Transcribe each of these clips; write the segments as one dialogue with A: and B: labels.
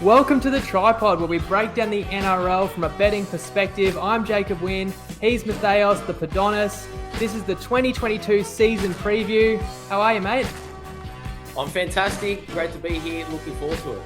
A: Welcome to the TryPod, where we break down the NRL from a betting perspective. I'm Jacob Wynn. He's Matthias, the Podonis. This is the 2022 season preview. How are you, mate?
B: I'm fantastic. Great to be here. Looking forward to it.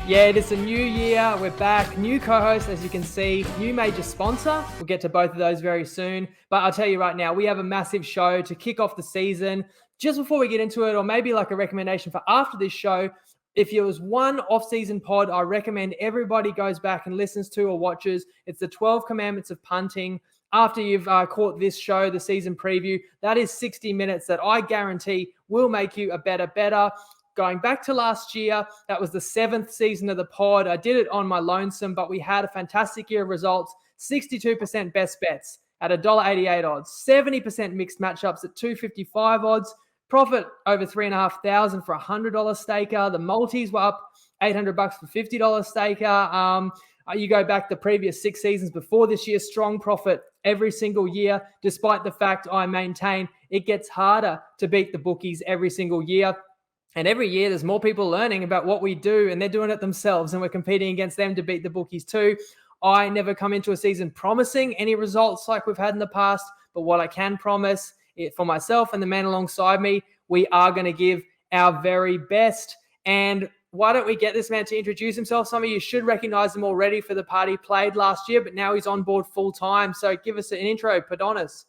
A: Yeah, it is a new year. We're back. New co-host, as you can see. New major sponsor. We'll get to both of those very soon. But I'll tell you right now, we have a massive show to kick off the season. Just before we get into it, or maybe like a recommendation for after this show, if there was one off-season pod, I recommend everybody goes back and listens to or watches. It's the 12 Commandments of Punting. After you've caught this show, the season preview, that is 60 minutes that I guarantee will make you a better bettor. Going back to last year, that was the 7th season of the pod. I did it on my lonesome, but we had a fantastic year of results. 62% best bets at $1.88 odds, 70% mixed matchups at $2.55 odds, profit over $3,500 for a $100 staker. The multis were up $800 for $50 staker. You go back the previous 6 seasons before this year, strong profit every single year, despite the fact I maintain it gets harder to beat the bookies every single year. And every year there's more people learning about what we do, and they're doing it themselves, and we're competing against them to beat the bookies too. I never come into a season promising any results like we've had in the past, but what I can promise for myself and the man alongside me, we are going to give our very best. And why don't we get this man to introduce himself? Some of you should recognize him already for the part he played last year, but now he's on board full time. So give us an intro, Podonis.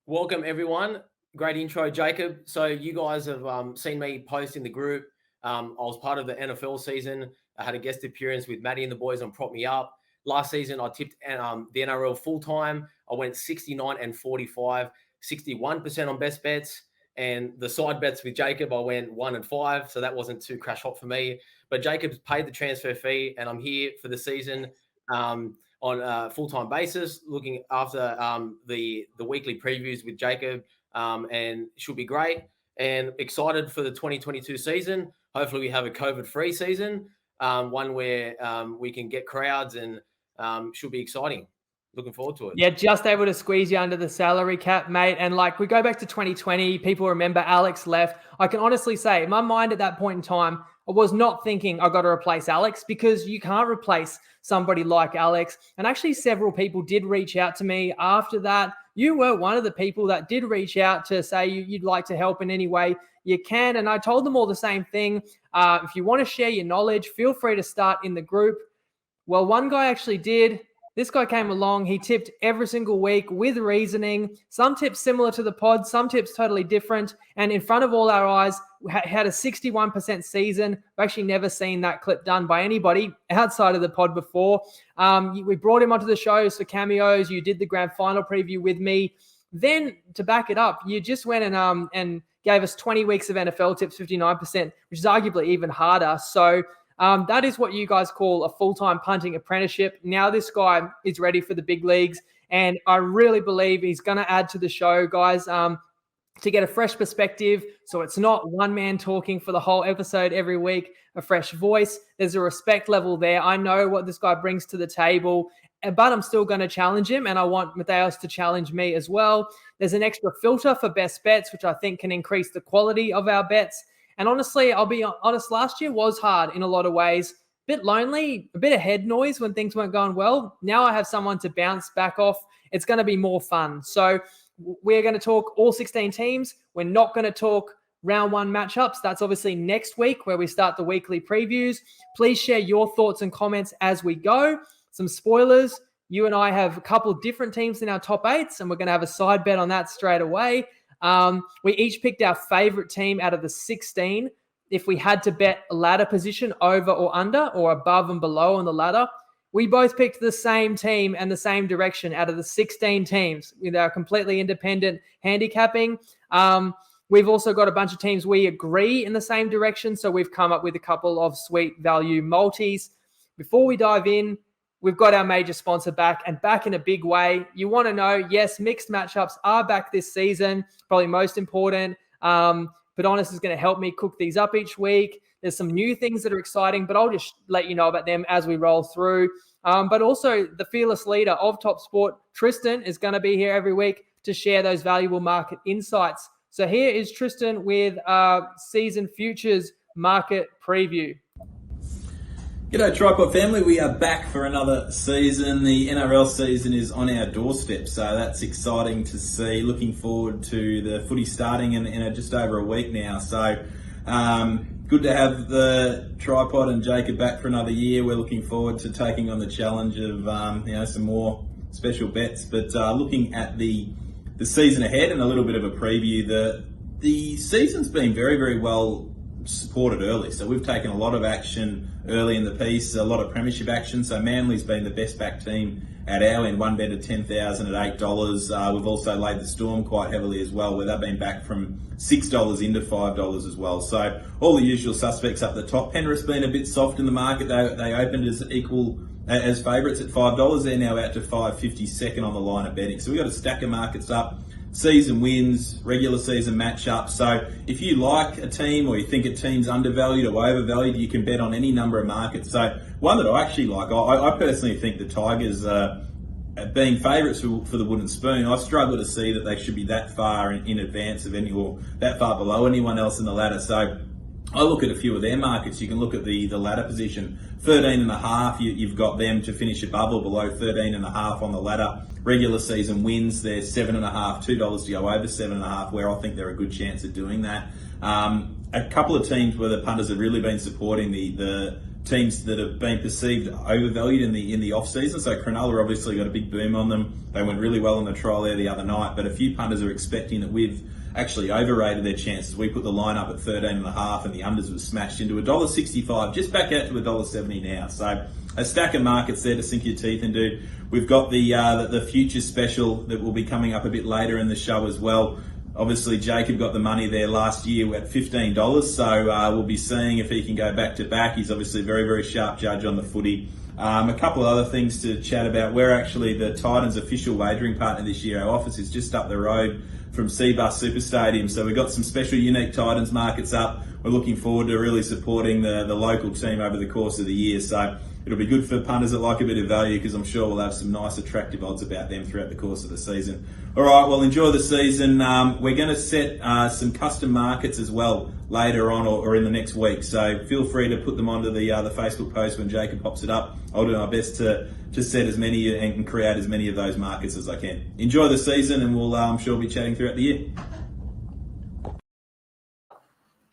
B: Welcome, everyone. Great intro, Jacob. So you guys have seen me post in the group. I was part of the NFL season. I had a guest appearance with Maddie and the boys on Prop Me Up. Last season, I tipped the NRL full-time. I went 69 and 45, 61% on best bets. And the side bets with Jacob, I went 1 and 5. So that wasn't too crash hot for me. But Jacob's paid the transfer fee, and I'm here for the season on a full-time basis, looking after the weekly previews with Jacob, and should be great. And excited for the 2022 season. Hopefully we have a COVID-free season, one where we can get crowds, and should be exciting. Looking forward to it.
A: Yeah, just able to squeeze you under the salary cap, mate. And like we go back to 2020, people remember Alex left. I can honestly say, in my mind at that point in time, I was not thinking I got to replace Alex, because you can't replace somebody like Alex. And actually several people did reach out to me after that. You were one of the people that did reach out to say you'd like to help in any way you can. And I told them all the same thing. If you want to share your knowledge, feel free to start in the group. Well, one guy actually did. This guy came along. He tipped every single week with reasoning. Some tips similar to the pod, some tips totally different. And in front of all our eyes, had a 61% season. I've actually never seen that clip done by anybody outside of the pod before. We brought him onto the shows for cameos. You did the grand final preview with me. Then to back it up, you just went and gave us 20 weeks of NFL tips, 59%, which is arguably even harder. So that is what you guys call a full-time punting apprenticeship. Now this guy is ready for the big leagues, and I really believe he's going to add to the show, guys, to get a fresh perspective. So it's not one man talking for the whole episode every week, a fresh voice. There's a respect level there. I know what this guy brings to the table, but I'm still going to challenge him, and I want Matthias to challenge me as well. There's an extra filter for best bets, which I think can increase the quality of our bets. And honestly, I'll be honest, last year was hard in a lot of ways. A bit lonely, a bit of head noise when things weren't going well. Now I have someone to bounce back off. It's going to be more fun. So we're going to talk all 16 teams. We're not going to talk round 1 matchups. That's obviously next week where we start the weekly previews. Please share your thoughts and comments as we go. Some spoilers. You and I have a couple of different teams in our top 8s, and we're going to have a side bet on that straight away. We each picked our favorite team out of the 16. If we had to bet a ladder position over or under, or above and below on the ladder, we both picked the same team and the same direction out of the 16 teams with our completely independent handicapping. We've also got a bunch of teams we agree in the same direction, so we've come up with a couple of sweet value multis. Before we dive in, we've got our major sponsor back, and back in a big way. You want to know, yes, mixed matchups are back this season, probably most important. Podonis is going to help me cook these up each week. There's some new things that are exciting, but I'll just let you know about them as we roll through. But also the fearless leader of Top Sport, Tristan, is going to be here every week to share those valuable market insights. So here is Tristan with season futures market preview.
C: G'day TryPod family, we are back for another season. The NRL season is on our doorstep, so that's exciting to see. Looking forward to the footy starting in just over a week now. So good to have the TryPod and Jacob back for another year. We're looking forward to taking on the challenge of some more special bets. But looking at the season ahead and a little bit of a preview, the season's been very, very well supported early. So we've taken a lot of action early in the piece, a lot of premiership action. So Manly's been the best back team at our end, one bet at 10,000 at $8. We've also laid the Storm quite heavily as well, where they've been back from $6 into $5 as well. So all the usual suspects up the top. Penrith's been a bit soft in the market. They opened as favourites at $5. They're now out to $5.50, second on the line of betting. So we've got a stack of markets up. Season wins, regular season matchups. So if you like a team or you think a team's undervalued or overvalued, you can bet on any number of markets. So one that I actually like, I personally think the Tigers, being favourites for the Wooden Spoon, I struggle to see that they should be that far in advance of or that far below anyone else in the ladder. So I look at a few of their markets. You can look at the ladder position. 13.5, you've got them to finish above or below 13.5 on the ladder. Regular season wins, they're 7.5, $2 to go over 7.5, where I think they're a good chance of doing that. A couple of teams where the punters have really been supporting the teams that have been perceived overvalued in the off season. So Cronulla obviously got a big boom on them. They went really well in the trial there the other night, but a few punters are expecting that we've actually overrated their chances. We put the line up at 13.5 and the unders was smashed into $1.65, just back out to $1.70 now. So a stack of markets there to sink your teeth into. We've got the future special that will be coming up a bit later in the show as well. Obviously, Jacob got the money there last year at $15, so we'll be seeing if he can go back to back. He's obviously a very, very sharp judge on the footy. A couple of other things to chat about. We're actually the Titans' official wagering partner this year. Our office is just up the road from Seabus Super Stadium, so we've got some special unique Titans markets up. We're looking forward to really supporting the local team over the course of the year. So it'll be good for punters that like a bit of value, because I'm sure we'll have some nice attractive odds about them throughout the course of the season. All right, well, enjoy the season. We're going to set some custom markets as well later on or in the next week. So feel free to put them onto the Facebook post when Jacob pops it up. I'll do my best to set as many and create as many of those markets as I can. Enjoy the season, and we'll I'm sure be chatting throughout the year.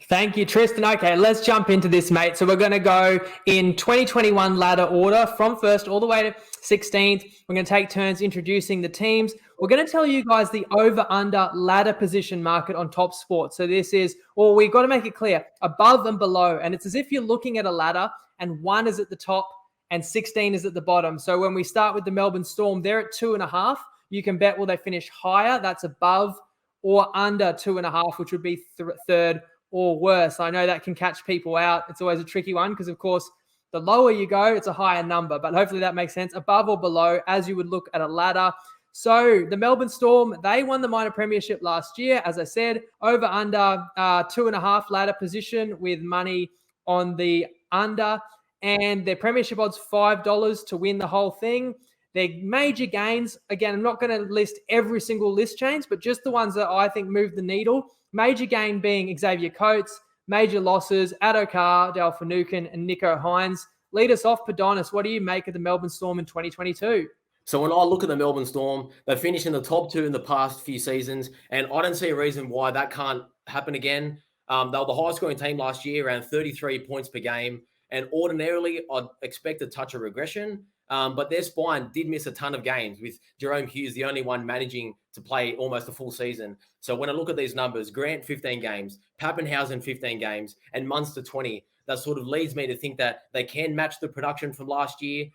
A: Thank you, Tristan. Okay, let's jump into this, mate. So we're going to go in 2021 ladder order from first all the way to 16th. We're going to take turns introducing the teams. We're going to tell you guys the over-under ladder position market on Top Sport. So this is, we've got to make it clear, above and below. And it's as if you're looking at a ladder and 1 is at the top and 16 is at the bottom. So when we start with the Melbourne Storm, they're at 2.5. You can bet, will they finish higher? That's above or under 2.5, which would be third or worse. I know that can catch people out. It's always a tricky one because, of course, the lower you go, it's a higher number. But hopefully that makes sense. Above or below, as you would look at a ladder. So the Melbourne Storm, they won the minor premiership last year. As I said, over under 2.5 ladder position with money on the under. And their premiership odds $5 to win the whole thing. Their major gains, again, I'm not going to list every single list change, but just the ones that I think move the needle. Major gain being Xavier Coates, major losses, Addo Carr, Dale Finucane, and Nico Hines. Lead us off, Podonis. What do you make of the Melbourne Storm in 2022?
B: So when I look at the Melbourne Storm, they finished in the top 2 in the past few seasons, and I don't see a reason why that can't happen again. They were the highest scoring team last year, around 33 points per game, and ordinarily I'd expect a touch of regression. But their spine did miss a ton of games, with Jerome Hughes the only one managing to play almost a full season. So when I look at these numbers, Grant 15 games, Pappenhausen 15 games, and Munster 20, that sort of leads me to think that they can match the production from last year,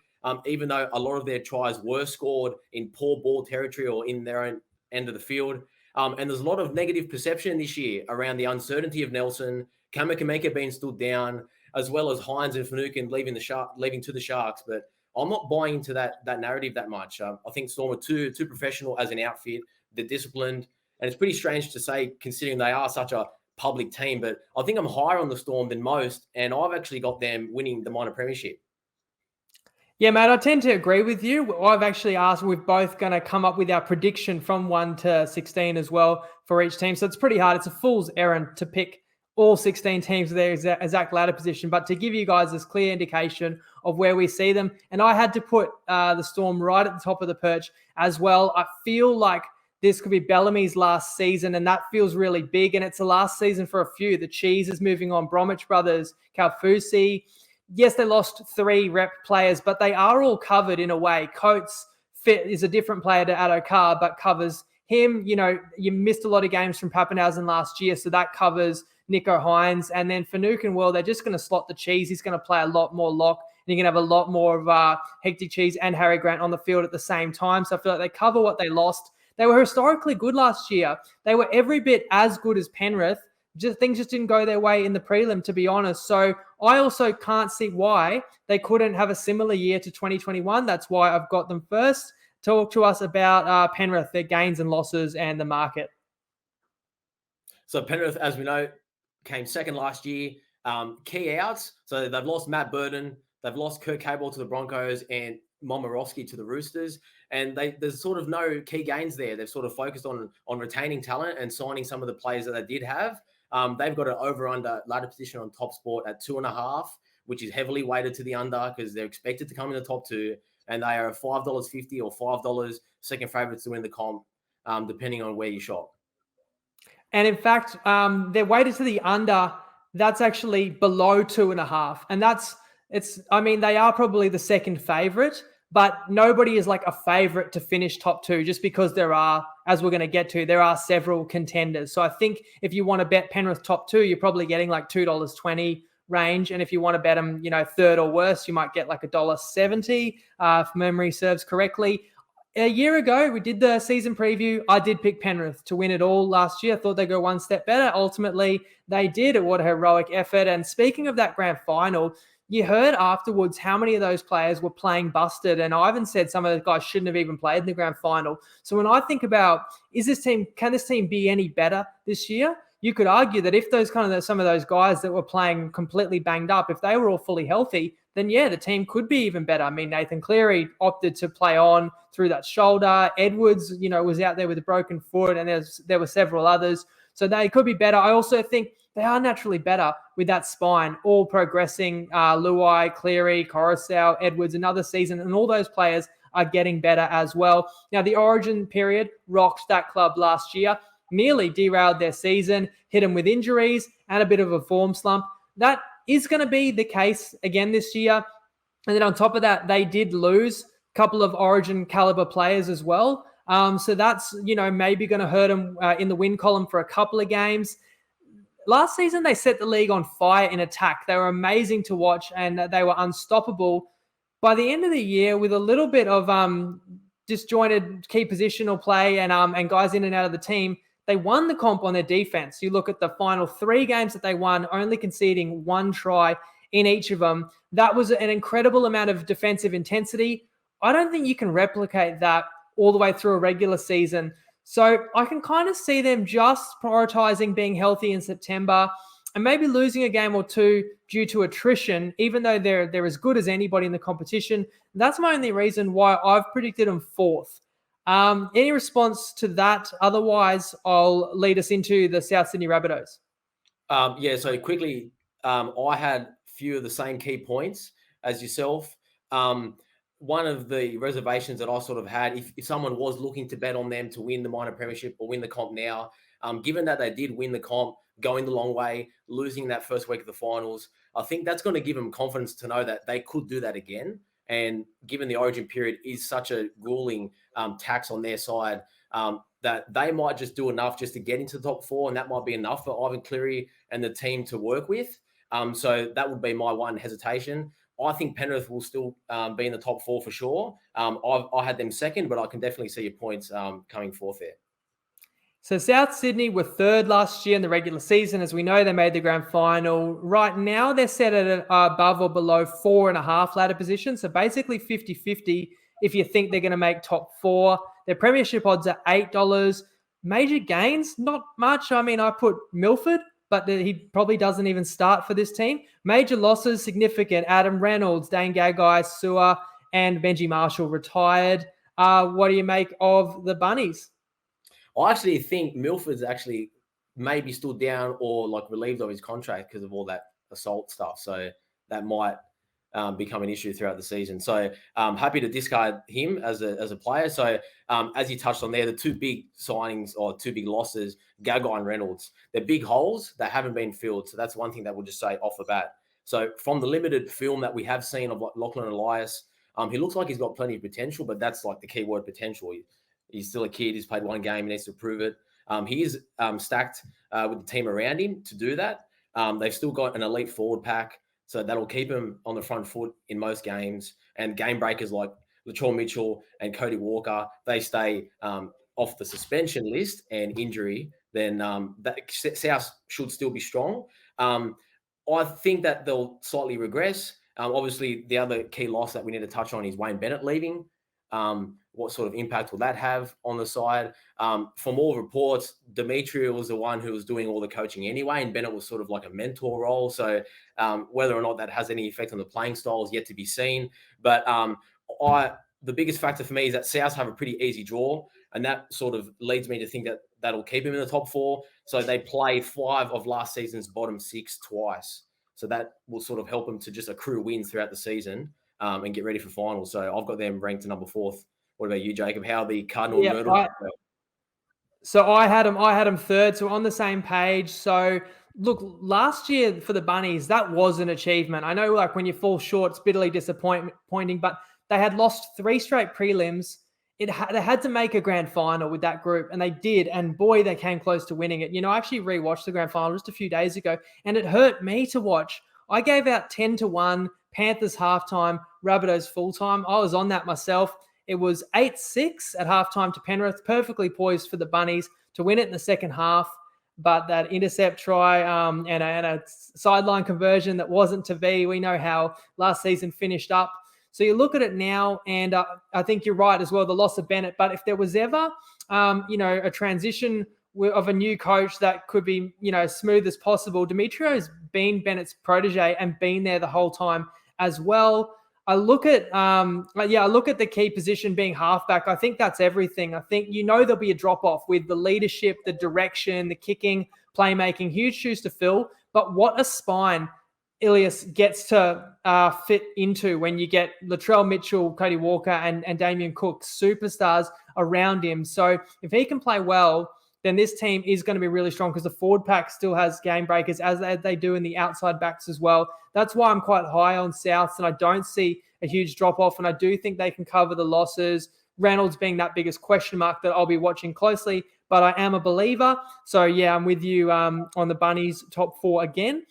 B: even though a lot of their tries were scored in poor ball territory or in their own end of the field. And there's a lot of negative perception this year around the uncertainty of Nelson, Kamikamica being stood down, as well as Hines and Finucane leaving to the Sharks. But I'm not buying into that narrative that much. I think Storm are too professional as an outfit. They're disciplined. And it's pretty strange to say, considering they are such a public team. But I think I'm higher on the Storm than most. And I've actually got them winning the minor premiership.
A: Yeah, mate, I tend to agree with you. I've actually asked, we're both going to come up with our prediction from 1 to 16 as well for each team. So it's pretty hard. It's a fool's errand to pick all 16 teams with their exact ladder position, but to give you guys this clear indication of where we see them. And I had to put the Storm right at the top of the perch as well. I feel like this could be Bellamy's last season, and that feels really big. And it's the last season for a few. The Cheese is moving on. Bromwich brothers, Kaufusi. Yes, they lost 3 rep players, but they are all covered in a way. Coates is a different player to Addo-Carr, but covers him. You know, you missed a lot of games from Pappenhausen last year, so that covers Nico Hines. And then for Nuke and World, they're just going to slot the Cheese. He's going to play a lot more lock, and you're going to have a lot more of Hectic Cheese and Harry Grant on the field at the same time. So I feel like they cover what they lost. They were historically good last year. They were every bit as good as Penrith. Things just didn't go their way in the prelim, to be honest. So I also can't see why they couldn't have a similar year to 2021. That's why I've got them first. Talk to us about Penrith, their gains and losses, and the market.
B: So Penrith, as we know, came second last year. Key outs. So they've lost Matt Burton. They've lost Kurt Cable to the Broncos and Momorowski to the Roosters. And there's sort of no key gains there. They've sort of focused on retaining talent and signing some of the players that they did have. They've got an over-under ladder position on Top Sport at 2.5, which is heavily weighted to the under because they're expected to come in the top 2. And they are $5.50 or $5 second favourites to win the comp, depending on where you shop.
A: And in fact, they're weighted to the under. That's actually below 2.5. And they are probably the second favourite, but nobody is like a favourite to finish top 2 just because there are, as we're going to get to, there are several contenders. So I think if you want to bet Penrith top 2, you're probably getting like $2.20 range. And if you want to bet them, third or worse, you might get like $1.70 if memory serves correctly. A year ago, we did the season preview. I did pick Penrith to win it all last year. I thought they'd go one step better. Ultimately, they did. What a heroic effort. And speaking of that grand final, you heard afterwards how many of those players were playing busted. And Ivan said some of those guys shouldn't have even played in the grand final. So when I think about, can this team be any better this year? You could argue that if some of those guys that were playing completely banged up, if they were all fully healthy, then yeah, the team could be even better. I mean, Nathan Cleary opted to play on through that shoulder. Edwards, was out there with a broken foot, and there were several others. So they could be better. I also think they are naturally better with that spine, all progressing. Luai, Cleary, Coruscant, Edwards, another season, and all those players are getting better as well. Now, the origin period rocked that club last year, nearly derailed their season, hit them with injuries and a bit of a form slump. That is going to be the case again this year. And then on top of that, they did lose a couple of origin caliber players as well. So that's, maybe going to hurt them in the win column for a couple of games. Last season, they set the league on fire in attack. They were amazing to watch, and they were unstoppable. By the end of the year, with a little bit of disjointed key positional play and guys in and out of the team, they won the comp on their defense. You look at the final 3 games that they won, only conceding 1 try in each of them. That was an incredible amount of defensive intensity. I don't think you can replicate that all the way through a regular season. So I can kind of see them just prioritizing being healthy in September and maybe losing a game or 2 due to attrition, even though they're as good as anybody in the competition. That's my only reason why I've predicted them 4th. Any response to that? Otherwise, I'll lead us into the South Sydney Rabbitohs.
B: So quickly, I had a few of the same key points as yourself. One of the reservations that I sort of had, if someone was looking to bet on them to win the minor premiership or win the comp now, given that they did win the comp, going the long way, losing that first week of the finals, I think that's going to give them confidence to know that they could do that again. And given the origin period is such a grueling tax on their side, that they might just do enough just to get into the top 4, and that might be enough for Ivan Cleary and the team to work with. So that would be my one hesitation. I think Penrith will still be in the top 4 for sure. I had them second, but I can definitely see your points coming 4th there.
A: So South Sydney were 3rd last year in the regular season. As we know, they made the grand final. Right now, they're set at an above or below 4.5 ladder position. So basically 50-50 if you think they're going to make top 4. Their premiership odds are $8. Major gains, not much. I mean, I put Milford, but he probably doesn't even start for this team. Major losses, significant. Adam Reynolds, Dane Gagai, Sewer, and Benji Marshall retired. What do you make of the Bunnies?
B: I actually think Milford's actually maybe stood down or like relieved of his contract because of all that assault stuff. So that might become an issue throughout the season. So happy to discard him as a player. So as you touched on there, the two big signings or two big losses, Gagai and Reynolds, they're big holes that haven't been filled. So that's one thing that we'll just say off the bat. So from the limited film that we have seen of Lachlan Elias, he looks like he's got plenty of potential, but that's like the key word, potential. He's still a kid. He's played one game. He needs to prove it. He is stacked with the team around him to do that. They've still got an elite forward pack, so that'll keep him on the front foot in most games. And game breakers like Latrell Mitchell and Cody Walker, they stay off the suspension list and injury, then that South should still be strong. I think that they'll slightly regress. Obviously, the other key loss that we need to touch on is Wayne Bennett leaving. What sort of impact will that have on the side? From all reports, Demetrio was the one who was doing all the coaching anyway, and Bennett was sort of like a mentor role. So whether or not that has any effect on the playing style is yet to be seen. But the biggest factor for me is that South have a pretty easy draw, and that sort of leads me to think that that'll keep him in the top 4. So they play 5 of last season's bottom 6 twice. So that will sort of help them to just accrue wins throughout the season and get ready for finals. So I've got them ranked to number 4th. What about you, Jacob? How are the Cardinal Myrtle?
A: So I had them 3rd. So on the same page. So look, last year for the Bunnies, that was an achievement. I know like when you fall short, it's bitterly disappointing, but they had lost 3 straight prelims. They had to make a grand final with that group, and they did. And boy, they came close to winning it. You know, I actually rewatched the grand final just a few days ago, and it hurt me to watch. I gave out 10-1, Panthers halftime, Rabbitohs full-time. I was on that myself. It was 8-6 at halftime to Penrith, perfectly poised for the Bunnies to win it in the second half. But that intercept try and a sideline conversion that wasn't to be, we know how last season finished up. So you look at it now, and I think you're right as well, the loss of Bennett. But if there was ever, a transition of a new coach that could be, as smooth as possible, Demetrio's been Bennett's protege and been there the whole time as well. I look at the key position being halfback. I think that's everything. I think there'll be a drop-off with the leadership, the direction, the kicking, playmaking, huge shoes to fill. But what a spine Ilias gets to fit into when you get Latrell Mitchell, Cody Walker, and Damien Cook, superstars around him. So if he can play well, then this team is going to be really strong because the forward pack still has game breakers, as they do in the outside backs as well. That's why I'm quite high on Souths, and I don't see a huge drop-off, and I do think they can cover the losses, Reynolds being that biggest question mark that I'll be watching closely, but I am a believer. So, yeah, I'm with you on the Bunnies top 4 again.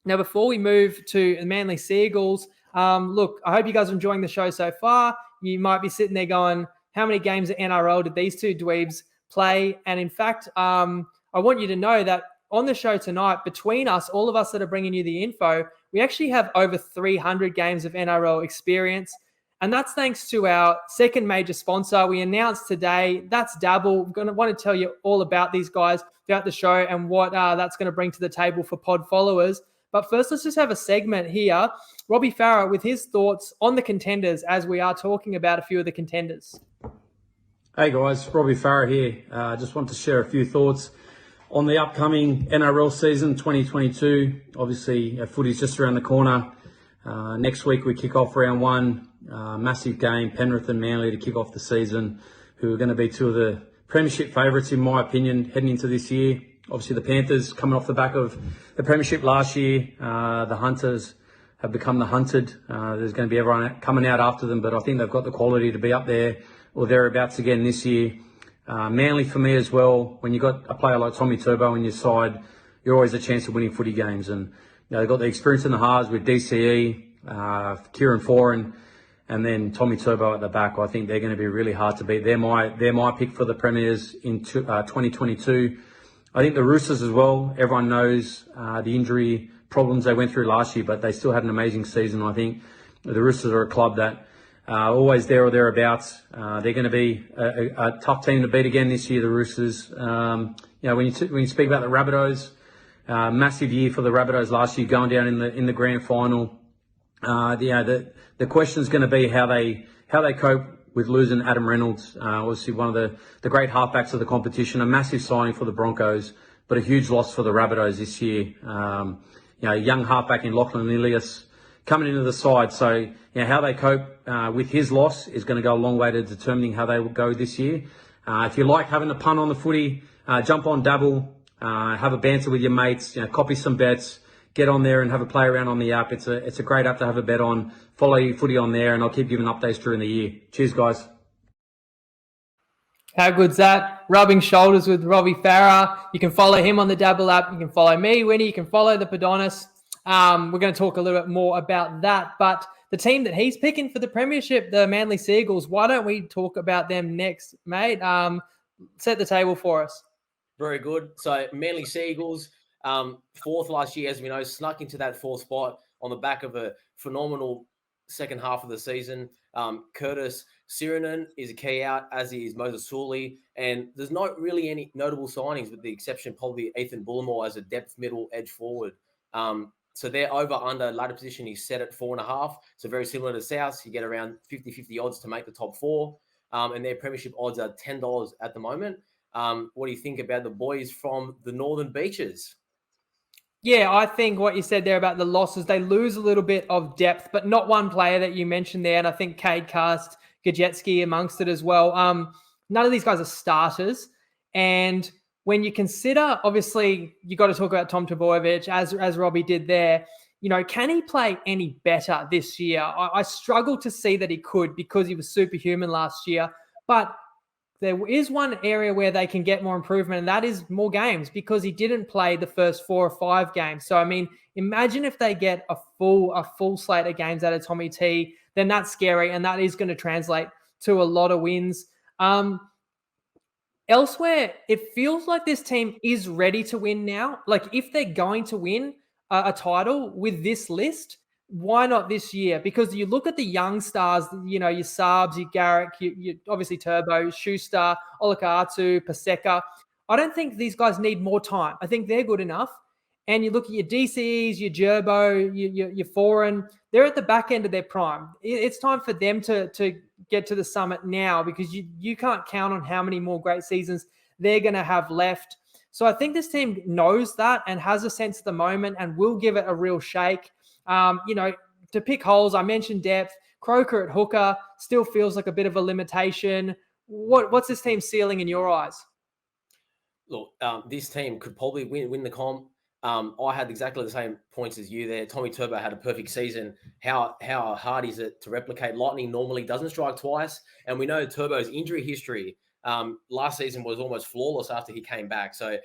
A: Now, before we move to the Manly Seagulls, look, I hope you guys are enjoying the show so far. You might be sitting there going, how many games at NRL did these two dweebs play? And in fact, I want you to know that on the show tonight, between us, all of us that are bringing you the info, we actually have over 300 games of NRL experience. And that's thanks to our second major sponsor we announced today. That's Dabble. I'm going to want to tell you all about these guys throughout the show and what that's going to bring to the table for pod followers. But first, let's just have a segment here. Robbie Farah with his thoughts on the contenders as we are talking about a few of the contenders.
D: Hey guys, Robbie Farah here. Just want to share a few thoughts on the upcoming NRL season 2022. Obviously, footy's just around the corner. Next week we kick off round 1. Massive game, Penrith and Manly to kick off the season, who are going to be 2 of the premiership favourites in my opinion heading into this year. Obviously, the Panthers coming off the back of the premiership last year. The Hunters have become the hunted. There's going to be everyone coming out after them, but I think they've got the quality to be up there or thereabouts again this year. Manly for me as well. When you've got a player like Tommy Turbo on your side, you're always a chance of winning footy games. And they've got the experience in the halves with DCE, Kieran Foran, and then Tommy Turbo at the back. I think they're going to be really hard to beat. They're my pick for the Premiers in 2022. I think the Roosters as well, everyone knows the injury problems they went through last year, but they still had an amazing season. I think the Roosters are a club that always there or thereabouts. They're going to be a tough team to beat again this year, the Roosters. When you speak about the Rabbitohs, massive year for the Rabbitohs last year, going down in the grand final. The question is going to be how they cope with losing Adam Reynolds, obviously one of the great halfbacks of the competition, a massive signing for the Broncos. but a huge loss for the Rabbitohs this year. Young halfback in Lachlan Ilias coming into the side. So, how they cope with his loss is going to go a long way to determining how they will go this year. If you like having a punt on the footy, jump on Dabble, have a banter with your mates, copy some bets, get on there and have a play around on the app. It's a great app to have a bet on. Follow your footy on there, and I'll keep giving updates during the year. Cheers, guys.
A: How good's that? Rubbing shoulders with Robbie Farah. You can follow him on the Dabble app. You can follow me, Winnie. You can follow the Podonis. We're going to talk a little bit more about that. But the team that he's picking for the premiership, the Manly Seagulls, why don't we talk about them next, mate? Set the table for us.
B: Very good. So Manly Seagulls, fourth last year, as we know, snuck into that fourth spot on the back of a phenomenal second half of the season. Curtis Sirinen is a key out, as is Moses Sully, and there's not really any notable signings with the exception probably Ethan Bullimore as a depth middle edge forward. So their over-under ladder position is set at 4.5. So very similar to South. You get around 50-50 odds to make the top four. And their premiership odds are $10 at the moment. What do you think about the boys from the Northern Beaches?
A: Yeah, I think what you said there about the losses, they lose a little bit of depth, but not one player that you mentioned there. And I think Cade Cast, Gajetski amongst it as well. None of these guys are starters. And when you consider, obviously, you got to talk about Tom Trbojevic, as Robbie did there. Can he play any better this year? I struggle to see that he could because he was superhuman last year. But there is one area where they can get more improvement, and that is more games because he didn't play the first 4 or 5 games. So, imagine if they get a full slate of games out of Tommy T, then that's scary, and that is going to translate to a lot of wins. Elsewhere, it feels like this team is ready to win now. Like, if they're going to win a title with this list, why not this year? Because you look at the young stars, your Saabs, your Garrick, you obviously Turbo, Schuster, Olakau'atu, Paseka. I don't think these guys need more time. I think they're good enough. And you look at your DCs, your Gerbo, your Foreign, they're at the back end of their prime. It's time for them to get to the summit now because you can't count on how many more great seasons they're going to have left. So I think this team knows that and has a sense of the moment and will give it a real shake. To pick holes, I mentioned depth. Croker at hooker still feels like a bit of a limitation. What's this team's ceiling in your eyes?
B: Look, this team could probably win the comp. I had exactly the same points as you there. Tommy Turbo had a perfect season. How hard is it to replicate? Lightning normally doesn't strike twice, and we know Turbo's injury history last season was almost flawless after he came back. So,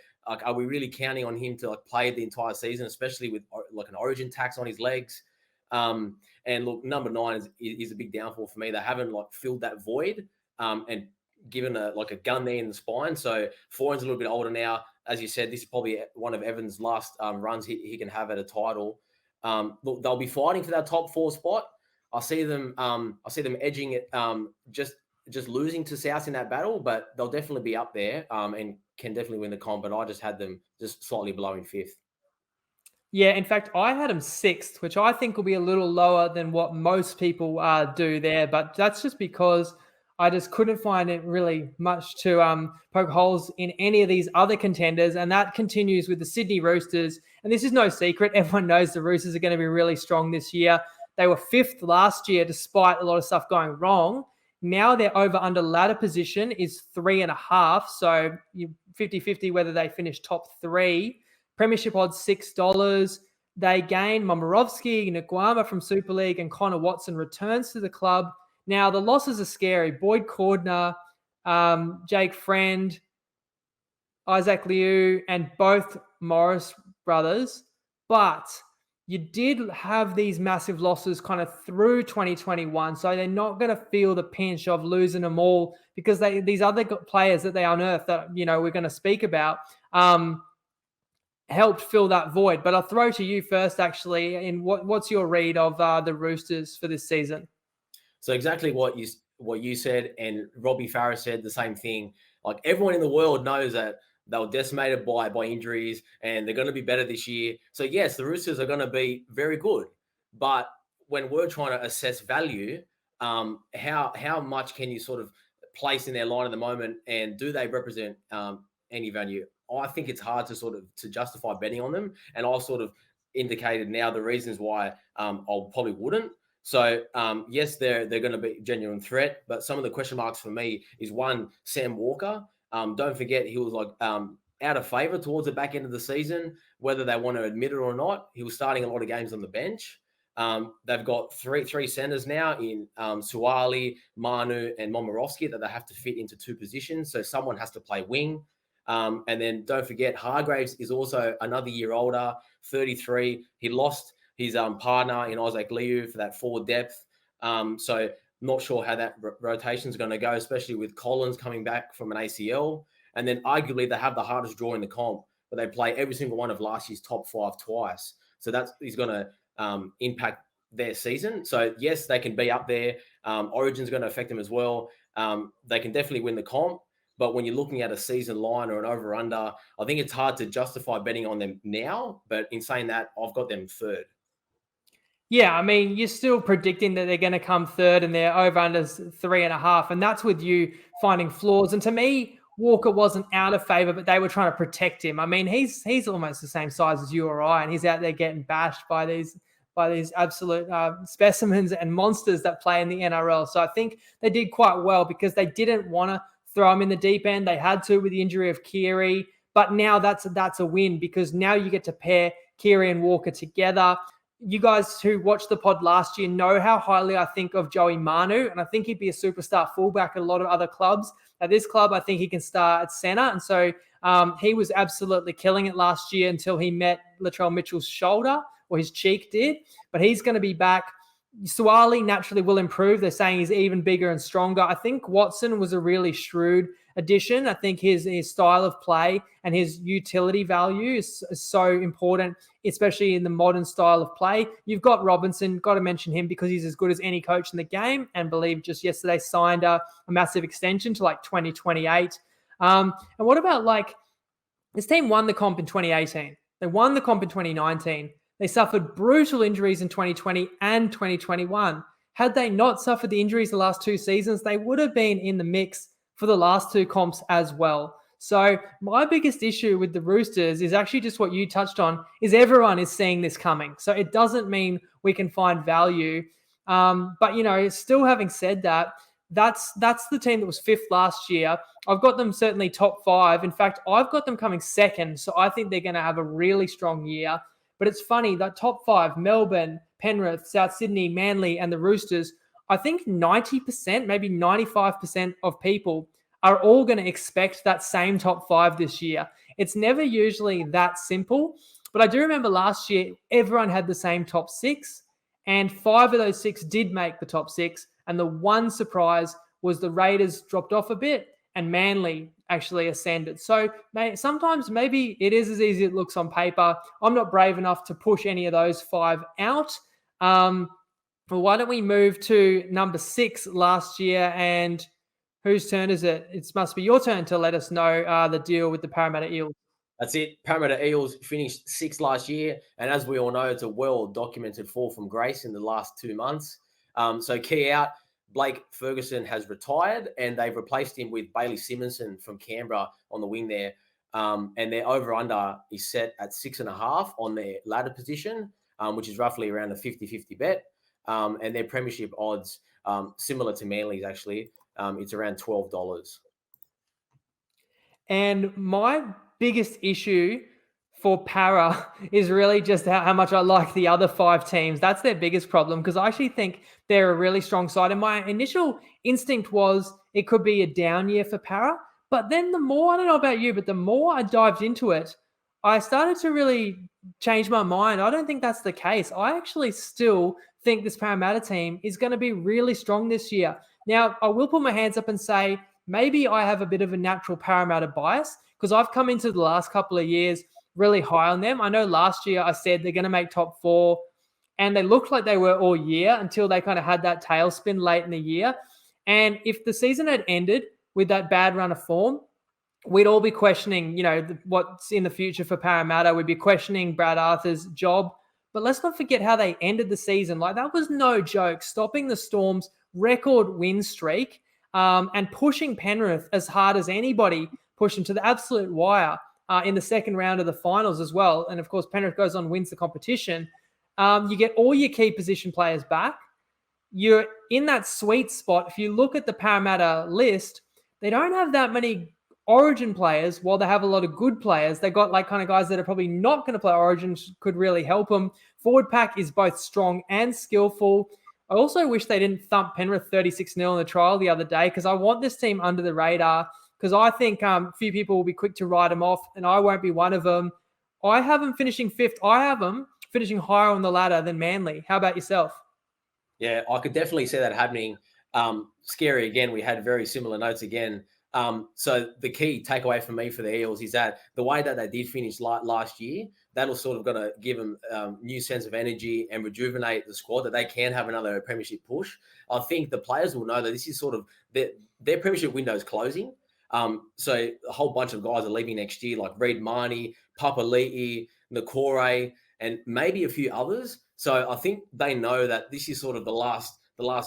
B: are we really counting on him to play the entire season, especially with an origin tax on his legs? And look, number 9 is a big downfall for me. They haven't filled that void and given a gun there in the spine. So Foreign's a little bit older now. As you said, this is probably one of Evan's last runs he can have at a title. Look, they'll be fighting for that top 4 spot. I see them edging it, just losing to South in that battle, but they'll definitely be up there and can definitely win the comp. But I just had them just slightly below in 5th.
A: Yeah, in fact, I had them 6th, which I think will be a little lower than what most people do there. But that's just because I just couldn't find it really much to poke holes in any of these other contenders. And that continues with the Sydney Roosters. And this is no secret. Everyone knows the Roosters are going to be really strong this year. They were 5th last year, despite a lot of stuff going wrong. Now their over-under ladder position is 3.5. So you 50-50 whether they finish top 3. Premiership odds $6. They gain Momirovski, Nguama from Super League, and Connor Watson returns to the club. Now, the losses are scary. Boyd Cordner, Jake Friend, Isaac Liu, and both Morris brothers. But you did have these massive losses kind of through 2021, so they're not going to feel the pinch of losing them all because these other players that they unearthed that, we're going to speak about, helped fill that void. But I'll throw to you first, actually. And what's your read of the Roosters for this season?
B: So exactly what you said, and Robbie Farah said the same thing. Like, everyone in the world knows that they were decimated by injuries, and they're going to be better this year. So yes, the Roosters are going to be very good. But when we're trying to assess value, how much can you sort of place in their line at the moment, and do they represent any value? I think it's hard to justify betting on them. And I've sort of indicated now the reasons why I'll probably wouldn't. So yes, they're going to be a genuine threat, but some of the question marks for me is one, Sam Walker. Don't forget he was like out of favour towards the back end of the season, whether they want to admit it or not. He was starting a lot of games on the bench. They've got three centers now in Suwali, Manu, and Momorowski that they have to fit into 2 positions. So someone has to play wing. And then don't forget, Hargraves is also another year older, 33. He lost his partner in Isaac Liu for that forward depth. So not sure how that rotation is going to go, especially with Collins coming back from an ACL. And then arguably they have the hardest draw in the comp, but they play every single one of last year's top 5 twice. So that is going to impact their season. So yes, they can be up there. Origin's going to affect them as well. They can definitely win the comp. But when you're looking at a season line or an over-under, I think it's hard to justify betting on them now. But in saying that, I've got them 3rd.
A: Yeah, I mean, you're still predicting that they're going to come 3rd and they're over under 3.5. And that's with you finding flaws. And to me, Walker wasn't out of favour, but they were trying to protect him. I mean, he's almost the same size as you or I, and he's out there getting bashed by these absolute specimens and monsters that play in the NRL. So I think they did quite well because they didn't want to throw him in the deep end. They had to with the injury of Keary. But now that's a win because now you get to pair Keary and Walker together. You guys who watched the pod last year know how highly I think of Joey Manu, and I think he'd be a superstar fullback at a lot of other clubs. At this club, I think he can start at centre, and so he was absolutely killing it last year until he met Latrell Mitchell's shoulder, or his cheek did, but he's going to be back. Suwali naturally will improve. They're saying he's even bigger and stronger. I think Watson was a really shrewd addition. I think his style of play and his utility value is so important, especially in the modern style of play. You've got Robinson, got to mention him because he's as good as any coach in the game, and believe just yesterday signed a massive extension to like 2028. And what about like this team won the comp in 2018. They won the comp in 2019. They suffered brutal injuries in 2020 and 2021. Had they not suffered the injuries the last 2 seasons, they would have been in the mix for the last 2 comps as well. So my biggest issue with the Roosters is actually just what you touched on, is everyone is seeing this coming. So it doesn't mean we can find value. But, you know, still having said that, that's the team that was 5th last year. I've got them certainly top 5. In fact, I've got them coming 2nd. So I think they're going to have a really strong year. But it's funny, that top 5, Melbourne, Penrith, South Sydney, Manly, and the Roosters, I think 90%, maybe 95% of people are all going to expect that same top 5 this year. It's never usually that simple. But I do remember last year, everyone had the same top 6, and 5 of those 6 did make the top 6. And the one surprise was the Raiders dropped off a bit and Manly actually ascended. So sometimes maybe it is as easy as it looks on paper. I'm not brave enough to push any of those 5 out. Well, why don't we move to number 6 last year, and whose turn is it? It must be your turn to let us know the deal with the Parramatta Eels.
B: That's it. Parramatta Eels finished 6th last year, and as we all know, it's a well-documented fall from grace in the last 2 months. So key out, Blake Ferguson has retired, and they've replaced him with Bailey Simonson from Canberra on the wing there. And their over-under is set at 6.5 on their ladder position, which is roughly around a 50-50 bet. And their premiership odds, similar to Manly's actually, it's around $12.
A: And my biggest issue for Para is really just how much I like the other 5 teams. That's their biggest problem, because I actually think they're a really strong side. And my initial instinct was it could be a down year for Para. But then the more, I don't know about you, but the more I dived into it, I started to really change my mind. I don't think that's the case. I actually still think this Parramatta team is going to be really strong this year. Now, I will put my hands up and say maybe I have a bit of a natural Parramatta bias, because I've come into the last couple of years really high on them. I know last year I said they're going to make top 4, and they looked like they were all year until they kind of had that tailspin late in the year. And if the season had ended with that bad run of form, we'd all be questioning, what's in the future for Parramatta. We'd be questioning Brad Arthur's job. But let's not forget how they ended the season. Like, that was no joke, stopping the Storm's record win streak and pushing Penrith as hard as anybody, pushing to the absolute wire. in the second round of the finals as well. And of course, Penrith goes on, wins the competition. You get all your key position players back. You're in that sweet spot. If you look at the Parramatta list, they don't have that many Origin players. While they have a lot of good players, they got like kind of guys that are probably not going to play Origin, could really help them. Forward pack is both strong and skillful. I also wish they didn't thump Penrith 36-0 in the trial the other day, because I want this team under the radar, because I think a few people will be quick to write them off, and I won't be one of them. I have them finishing fifth. I have them finishing higher on the ladder than Manly. How about yourself?
B: Yeah, I could definitely see that happening. Scary again. We had very similar notes again. So the key takeaway for me for the Eels is that the way that they did finish last year, that'll sort of going to give them new sense of energy and rejuvenate the squad, that they can have another premiership push. I think the players will know that this is sort of their premiership window is closing. So a whole bunch of guys are leaving next year, like Reid Marnie, Papali'i, Nakore, and maybe a few others. So I think they know that this is sort of the last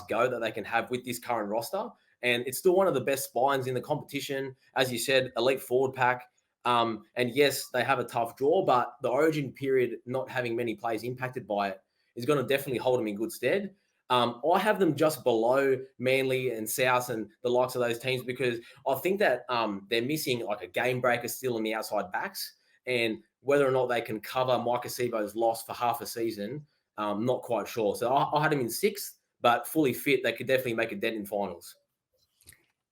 B: go that they can have with this current roster. And it's still one of the best spines in the competition. As you said, elite forward pack. And yes, they have a tough draw, but the Origin period, not having many players impacted by it, is going to definitely hold them in good stead. I have them just below Manly and South and the likes of those teams, because I think that they're missing like a game breaker still in the outside backs. And whether or not they can cover Mike Acebo's loss for half a season, not quite sure. So I had them in sixth, but fully fit, they could definitely make a dent in finals.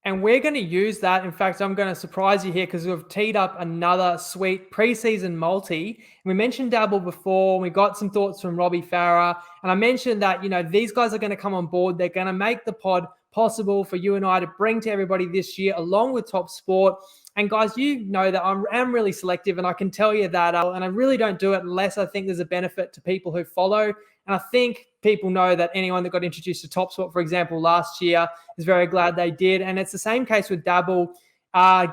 A: And we're going to use that. In fact, I'm going to surprise you here, because we've teed up another sweet preseason multi. We mentioned Dabble before. We got some thoughts from Robbie Farah. And I mentioned that, these guys are going to come on board. They're going to make the pod possible for you and I to bring to everybody this year, along with Top Sport. And guys, you know that I'm really selective, and I can tell you that. And I really don't do it unless I think there's a benefit to people who follow. And I think people know that anyone that got introduced to Top Sport, for example, last year, is very glad they did. And it's the same case with Dabble.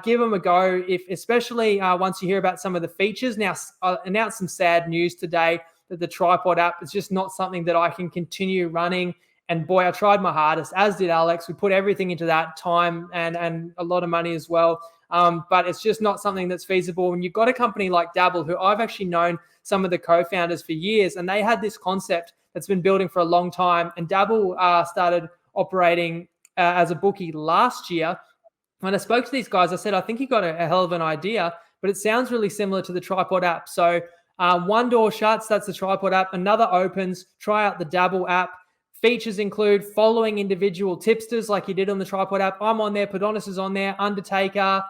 A: Give them a go, especially once you hear about some of the features. Now, I announced some sad news today that the TryPod app is just not something that I can continue running. And boy, I tried my hardest, as did Alex. We put everything into that, time and a lot of money as well. But it's just not something that's feasible. And you've got a company like Dabble, who I've actually known some of the co-founders for years, and they had this concept that's been building for a long time. And Dabble started operating as a bookie last year. When I spoke to these guys, I said, I think you got a hell of an idea, but it sounds really similar to the TryPod app. So one door shuts, that's the TryPod app. Another opens. Try out the Dabble app. Features include following individual tipsters like you did on the TryPod app. I'm on there. Podonis is on there. Undertaker,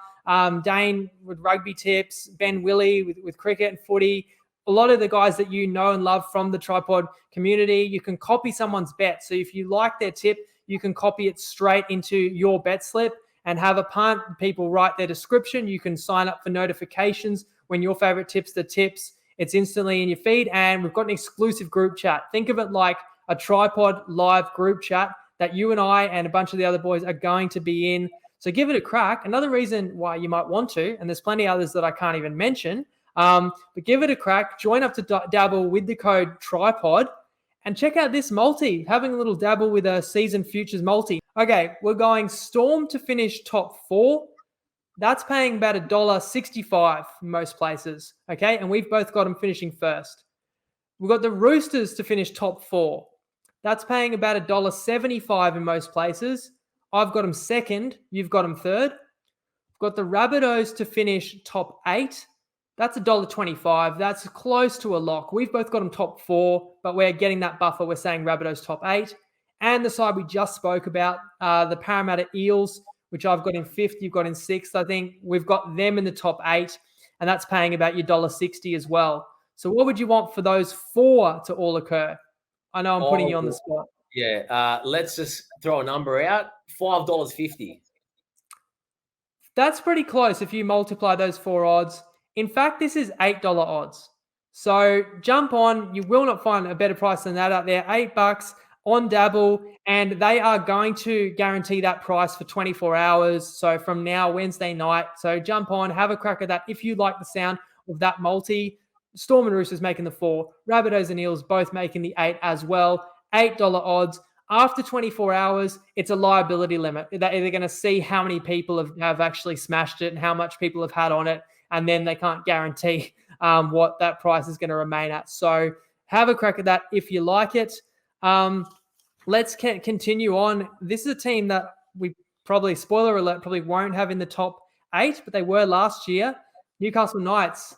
A: Dane with rugby tips, Ben Willie with cricket and footy. A lot of the guys that you know and love from the TryPod community. You can copy someone's bet. So if you like their tip, you can copy it straight into your bet slip and have a punt. People write their description. You can sign up for notifications when your favorite tipster tips. It's instantly in your feed. And we've got an exclusive group chat. Think of it like a TryPod live group chat that you and I and a bunch of the other boys are going to be in. So give it a crack. Another reason why you might want to, and there's plenty others that I can't even mention, but give it a crack. Join up to Dabble with the code TryPod and check out this multi, having a little dabble with a season futures multi. Okay, we're going Storm to finish top 4. That's paying about $1.65 in most places. Okay, and we've both got them finishing first. We've got the Roosters to finish top 4. That's paying about $1.75 in most places. I've got them second. You've got them third. We've got the Rabbitohs to finish top 8. That's $1.25. That's close to a lock. We've both got them top 4, but we're getting that buffer. We're saying Rabbitohs top 8. And the side we just spoke about, the Parramatta Eels, which I've got in 5th, you've got in 6th. I think we've got them in the top 8, and that's paying about your $1.60 as well. So what would you want for those 4 to all occur? I know I'm putting you on the spot.
B: Yeah, let's just throw a number out, $5.50.
A: That's pretty close if you multiply those 4 odds. In fact, this is $8 odds. So jump on. You will not find a better price than that out there. $8 on Dabble, and they are going to guarantee that price for 24 hours. So from now, Wednesday night. So jump on, have a crack at that. If you like the sound of that multi, Storm and Roosters making the 4, Rabbitohs and Eels both making the 8 as well. $8 odds. After 24 hours, it's a liability limit. They're going to see how many people have actually smashed it and how much people have had on it. and then they can't guarantee what that price is going to remain at. So have a crack at that if you like it. Let's continue on. This is a team that we probably, spoiler alert, probably won't have in the top 8, but they were last year. Newcastle Knights.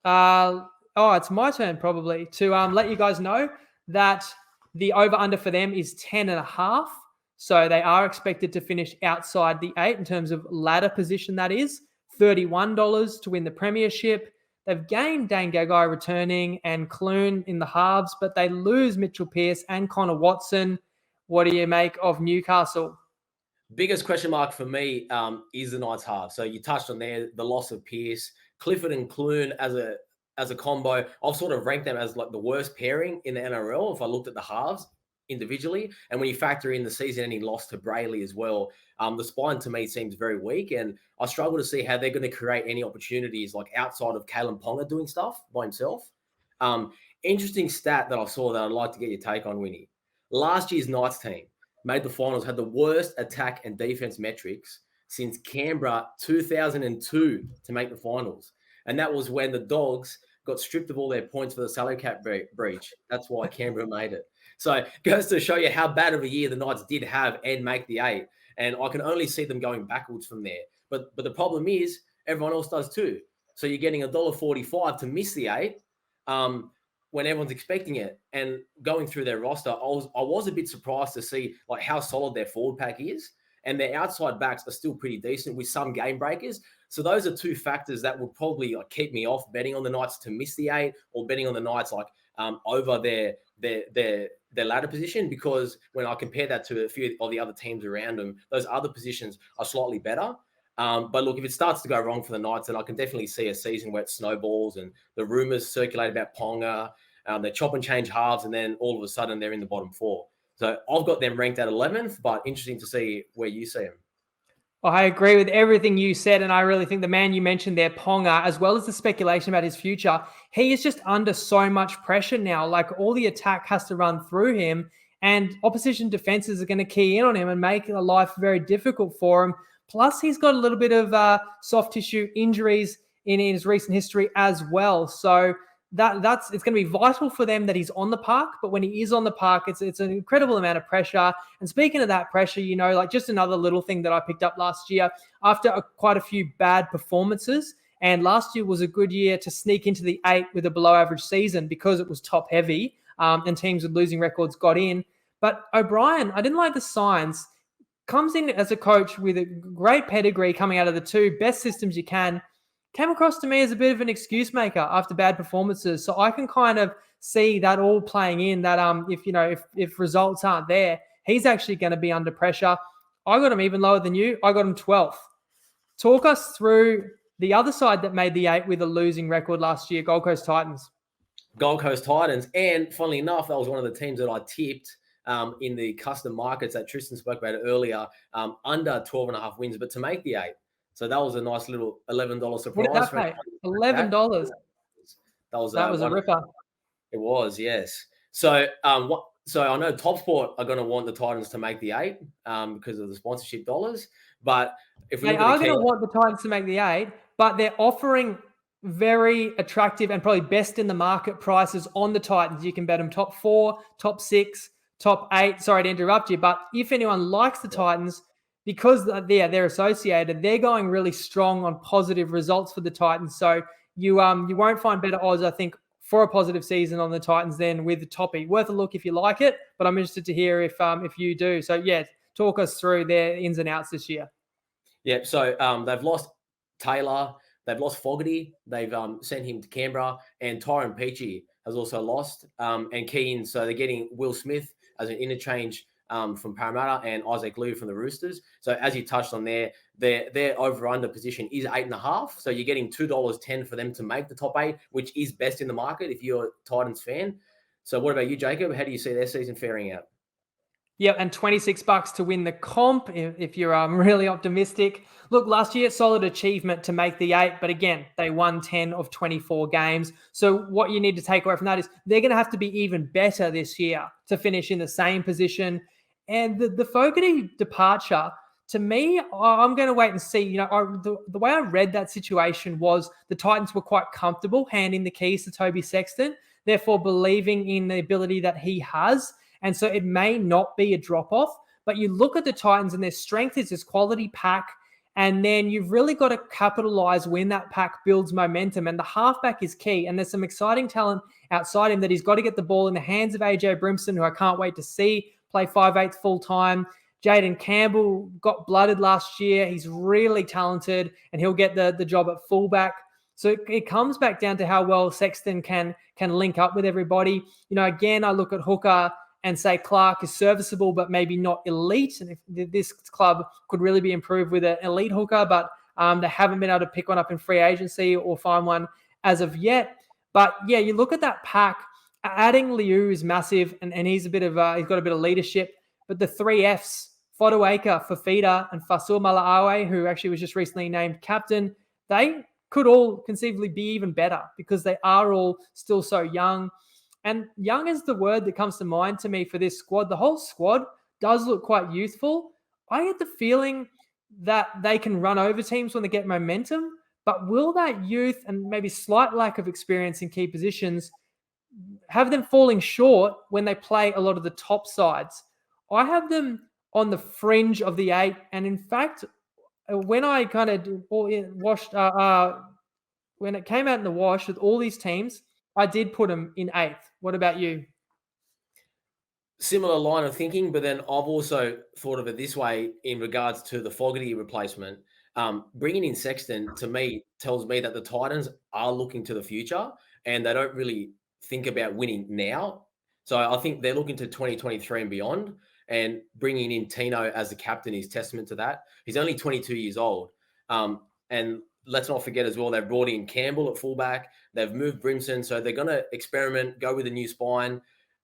A: It's my turn probably to let you guys know that the over-under for them is 10.5. So they are expected to finish outside the 8 in terms of ladder position, that is. $31 to win the premiership. They've gained Dane Gagai returning and Clune in the halves, but they lose Mitchell Pearce and Connor Watson. What do you make of Newcastle?
B: Biggest question mark for me is the Knights half. So you touched on there, the loss of Pearce, Clifford and Clune as a combo. I've sort of ranked them as like the worst pairing in the NRL if I looked at the halves individually. And when you factor in the season-ending loss to Brayley as well, the spine to me seems very weak. And I struggle to see how they're going to create any opportunities like outside of Kalen Ponga doing stuff by himself. Interesting stat that I saw that I'd like to get your take on, Winnie. Last year's Knights team made the finals, had the worst attack and defense metrics since Canberra 2002 to make the finals. And that was when the Dogs got stripped of all their points for the salary cap breach. That's why Canberra made it. So it goes to show you how bad of a year the Knights did have and make the 8. And I can only see them going backwards from there. But the problem is everyone else does too. So you're getting $1.45 to miss the 8 when everyone's expecting it. And going through their roster, I was a bit surprised to see like how solid their forward pack is. And their outside backs are still pretty decent with some game breakers. So those are 2 factors that would probably like keep me off betting on the Knights to miss the 8 or betting on the Knights like over their ladder position, because when I compare that to a few of the other teams around them, those other positions are slightly better. But look, if it starts to go wrong for the Knights, then I can definitely see a season where it snowballs and the rumors circulate about Ponga, they chop and change halves, and then all of a sudden they're in the bottom 4. So I've got them ranked at 11th, but interesting to see where you see them.
A: I agree with everything you said, and I really think the man you mentioned there, Ponga, as well as the speculation about his future, he is just under so much pressure now. Like all the attack has to run through him, and opposition defenses are going to key in on him and make life very difficult for him. Plus, he's got a little bit of soft tissue injuries in his recent history as well. So it's going to be vital for them that he's on the park. But when he is on the park, it's an incredible amount of pressure. And speaking of that pressure, like just another little thing that I picked up last year after quite a few bad performances. And last year was a good year to sneak into the 8 with a below average season because it was top heavy and teams with losing records got in. But O'Brien, I didn't like the signs. Comes in as a coach with a great pedigree coming out of the 2 best systems you can. Came across to me as a bit of an excuse maker after bad performances. So I can kind of see that all playing in that if results aren't there, he's actually going to be under pressure. I got him even lower than you. I got him 12th. Talk us through the other side that made the 8 with a losing record last year, Gold Coast Titans.
B: Gold Coast Titans. And funnily enough, that was one of the teams that I tipped in the custom markets that Tristan spoke about earlier, under 12.5 wins, but to make the 8. So that was a nice little $11 surprise.
A: What did that pay? $11.
B: That was
A: a ripper.
B: It was, yes. So so I know TopSport are going to want the Titans to make the 8 because of the sponsorship dollars. But if we
A: they are going to want the Titans to make the 8, but they're offering very attractive and probably best in the market prices on the Titans. You can bet them top 4, top 6, top 8. Sorry to interrupt you, but if anyone likes the Titans, because they're associated, they're going really strong on positive results for the Titans. So you won't find better odds, I think, for a positive season on the Titans than with the Toppy. Worth a look if you like it, but I'm interested to hear if you do. So yeah, talk us through their ins and outs this year.
B: Yeah, so they've lost Taylor, they've lost Fogarty, they've sent him to Canberra, and Tyrone Peachy has also lost, and Keane. So they're getting Will Smith as an interchange from Parramatta and Isaac Liu from the Roosters. So as you touched on there, their over-under position is 8.5. So you're getting $2.10 for them to make the top 8, which is best in the market if you're a Titans fan. So what about you, Jacob? How do you see their season faring out?
A: Yeah, and $26 to win the comp if you're really optimistic. Look, last year, solid achievement to make the 8, but again, they won 10 of 24 games. So what you need to take away from that is they're going to have to be even better this year to finish in the same position. And the Fogarty departure to me, I'm going to wait and see. The way I read that situation was the Titans were quite comfortable handing the keys to Toby Sexton, therefore believing in the ability that he has. And so it may not be a drop-off, but you look at the Titans and their strength is this quality pack. And then you've really got to capitalize when that pack builds momentum. And the halfback is key. And there's some exciting talent outside him that he's got to get the ball in the hands of AJ Brimson, who I can't wait to see play 5/8 full time. Jaden Campbell got blooded last year. He's really talented and he'll get the job at fullback. So it comes back down to how well Sexton can link up with everybody. Again, I look at Hooker and say Clark is serviceable, but maybe not elite. And if this club could really be improved with an elite hooker, but they haven't been able to pick one up in free agency or find one as of yet. But yeah, you look at that pack, adding Liu is massive, and he's he's got a bit of leadership. But the 3 Fs, Fotuaika, Fafita, and Fasul Malaawe, who actually was just recently named captain, they could all conceivably be even better because they are all still so young. And young is the word that comes to mind to me for this squad. The whole squad does look quite youthful. I get the feeling that they can run over teams when they get momentum, but will that youth and maybe slight lack of experience in key positions have them falling short when they play a lot of the top sides? I have them on the fringe of the 8. And in fact, when I kind of washed, when it came out in the wash with all these teams, I did put them in 8th. What about you?
B: Similar line of thinking, but then I've also thought of it this way in regards to the Fogarty replacement. Bringing in Sexton, to me, tells me that the Titans are looking to the future and they don't really think about winning now. So I think they're looking to 2023 and beyond, and bringing in Tino as the captain is testament to that. He's only 22 years old. And let's not forget as well, they've brought in Campbell at fullback. They've moved Brimson. So they're going to experiment, go with a new spine.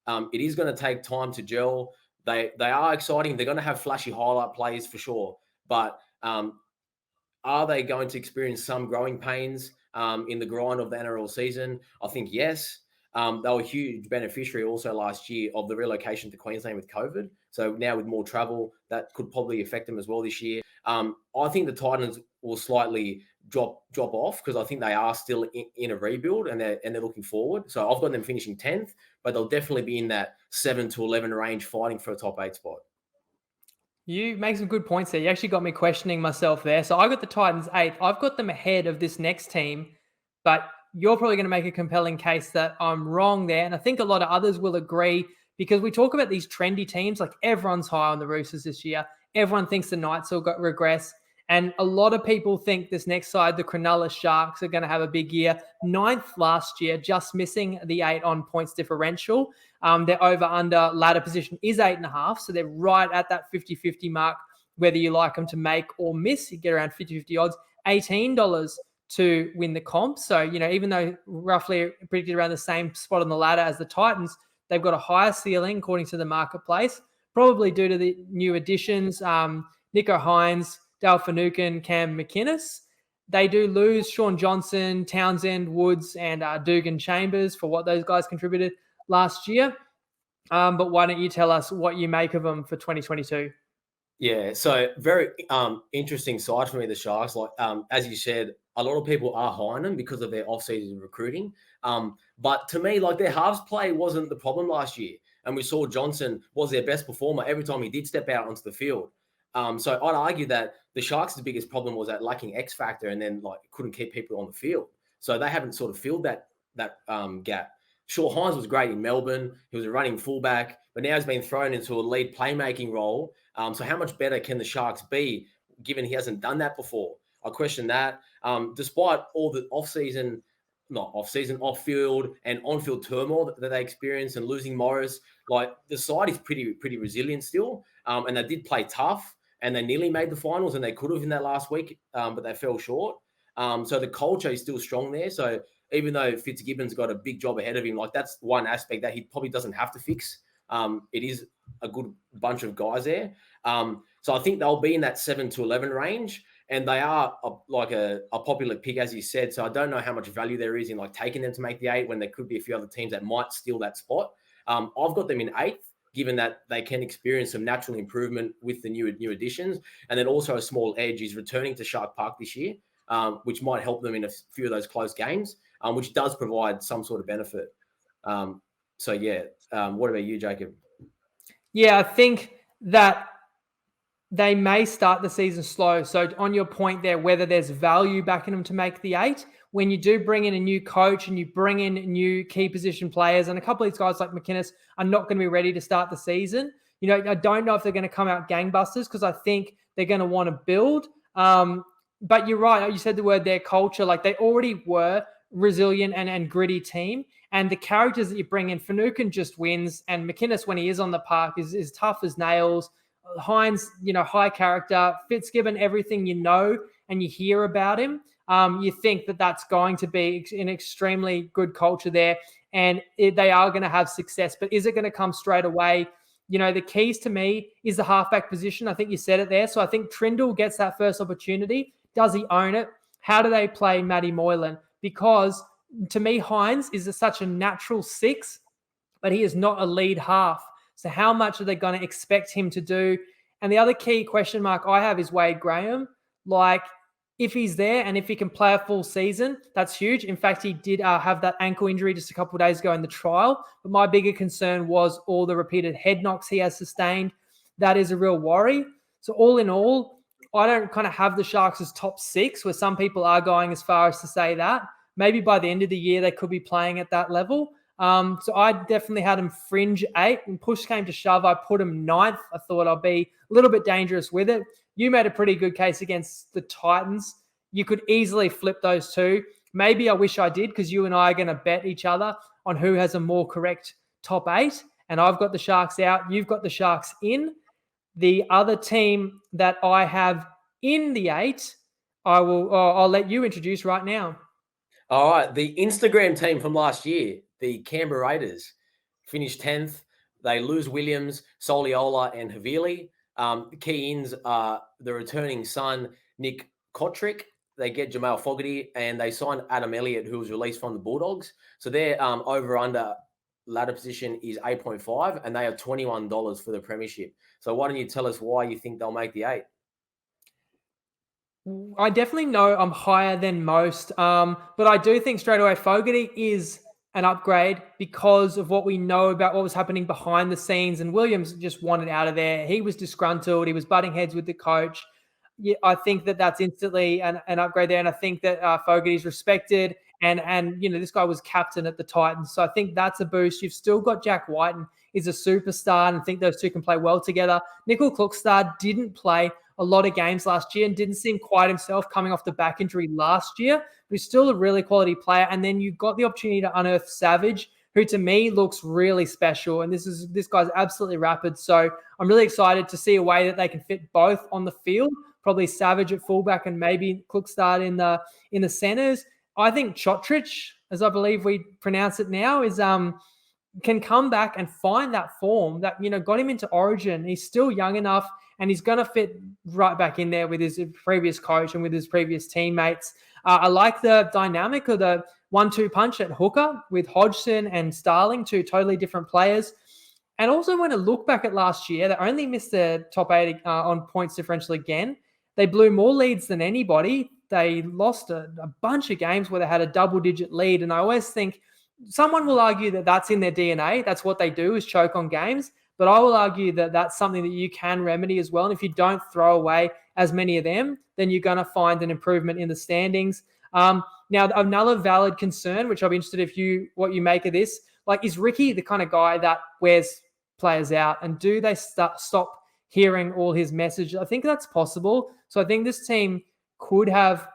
B: It is going to take time to gel. They are exciting. They're going to have flashy highlight plays for sure. But are they going to experience some growing pains in the grind of the NRL season? I think yes. They were a huge beneficiary also last year of the relocation to Queensland with COVID. So now with more travel, that could probably affect them as well this year. I think the Titans will slightly drop off because I think they are still in a rebuild and they're looking forward. So I've got them finishing 10th, but they'll definitely be in that 7 to 11 range fighting for a top 8 spot.
A: You make some good points there. You actually got me questioning myself there. So I got the Titans 8th. I've got them ahead of this next team, but you're probably going to make a compelling case that I'm wrong there. And I think a lot of others will agree because we talk about these trendy teams, like everyone's high on the Roosters this year. Everyone thinks the Knights will regress. And a lot of people think this next side, the Cronulla Sharks, are going to have a big year. 9th last year, just missing the 8 on points differential. Their over-under ladder position is 8.5. So they're right at that 50-50 mark, whether you like them to make or miss. You get around 50-50 odds. $18 to win the comp. So, even though roughly predicted around the same spot on the ladder as the Titans, they've got a higher ceiling according to the marketplace, probably due to the new additions, Nico Hines, Dale Finucane, Cam McInnes. They do lose Sean Johnson, Townsend, Woods, and Dugan Chambers for what those guys contributed last year. But why don't you tell us what you make of them for 2022?
B: Yeah, so very interesting side for me, the Sharks. Like as you said, a lot of people are high on them because of their off-season recruiting. But to me, like their halves play wasn't the problem last year. And we saw Johnson was their best performer every time he did step out onto the field. So I'd argue that the Sharks' biggest problem was that lacking X factor and then like couldn't keep people on the field. So they haven't sort of filled that gap. Sure, Hines was great in Melbourne. He was a running fullback, but now he's been thrown into a lead playmaking role. So how much better can the Sharks be given he hasn't done that before? I question that. Despite all the off-field and on-field turmoil that they experienced and losing Morris, like the side is pretty resilient still. And they did play tough and they nearly made the finals and they could have in that last week, but they fell short. So the culture is still strong there. So even though Fitzgibbon's got a big job ahead of him, like that's one aspect that he probably doesn't have to fix. It is a good bunch of guys there. So I think they'll be in that 7 to 11 range. And they are a popular pick, as you said. So I don't know how much value there is in like taking them to make the 8 when there could be a few other teams that might steal that spot. I've got them in 8th, given that they can experience some natural improvement with the new additions. And then also a small edge is returning to Shark Park this year, which might help them in a few of those close games, which does provide some sort of benefit. What about you, Jacob?
A: Yeah, I think that they may start the season slow. So on your point there, whether there's value backing them to make the 8, when you do bring in a new coach and you bring in new key position players, and a couple of these guys like McInnes are not going to be ready to start the season. I don't know if they're going to come out gangbusters because I think they're going to want to build. But you're right. You said the word their culture. Like they already were resilient and gritty team. And the characters that you bring in, Finucane just wins. And McInnes, when he is on the park, is tough as nails. Hines, high character. Fitzgibbon, everything and you hear about him. You think that that's going to be an extremely good culture there. And they are going to have success. But is it going to come straight away? The keys to me is the halfback position. I think you said it there. So I think Trindle gets that first opportunity. Does he own it? How do they play Matty Moylan? Because to me, Hines is such a natural 6, but he is not a lead half. So how much are they going to expect him to do? And the other key question mark I have is Wade Graham. Like, if he's there and if he can play a full season, that's huge. In fact, he did have that ankle injury just a couple of days ago in the trial. But my bigger concern was all the repeated head knocks he has sustained. That is a real worry. So all in all, I don't kind of have the Sharks as top 6, where some people are going as far as to say that. Maybe by the end of the year, they could be playing at that level. So I definitely had him fringe 8. When push came to shove, I put him 9th. I thought I'd be a little bit dangerous with it. You made a pretty good case against the Titans. You could easily flip those two. Maybe I wish I did, because you and I are going to bet each other on who has a more correct top 8. And I've got the Sharks out. You've got the Sharks in. The other team that I have in the 8, I'll let you introduce right now.
B: All right. The Instagram team from last year, the Canberra Raiders, finished 10th. They lose Williams, Soliola, and Havili. Key ins are the returning son, Nick Kotrick. They get Jamal Fogarty, and they signed Adam Elliott, who was released from the Bulldogs. So their over-under ladder position is 8.5, and they are $21 for the premiership. So why don't you tell us why you think they'll make the 8?
A: I definitely know I'm higher than most, but I do think straight away Fogarty is an upgrade because of what we know about what was happening behind the scenes. And Williams just wanted out of there. He was disgruntled. He was butting heads with the coach. Yeah, I think that's instantly an upgrade there. And I think that Fogarty's respected. And this guy was captain at the Titans. So I think that's a boost. You've still got Jack Whiten is a superstar, and I think those two can play well together. Nickel Klukstad didn't play a lot of games last year and didn't seem quite himself coming off the back injury last year, but he's still a really quality player. And then you've got the opportunity to unearth Savage, who to me looks really special. And this guy's absolutely rapid. So I'm really excited to see a way that they can fit both on the field, probably Savage at fullback and maybe Klukstad in the centers. I think Chotrich, as I believe we pronounce it now, is can come back and find that form that, got him into Origin. He's still young enough, and he's going to fit right back in there with his previous coach and with his previous teammates. I like the dynamic of the 1-2 punch at hooker with Hodgson and Starling, two totally different players. And also when I look back at last year, they only missed the top 8 on points differential again. They blew more leads than anybody. They lost a bunch of games where they had a double-digit lead. And I always think someone will argue that that's in their DNA. That's what they do, is choke on games. But I will argue that that's something that you can remedy as well. And if you don't throw away as many of them, then you're going to find an improvement in the standings. Now, another valid concern, which I'll be interested what you make of this, like, is Ricky the kind of guy that wears players out? And do they stop hearing all his message? I think that's possible. So I think this team could have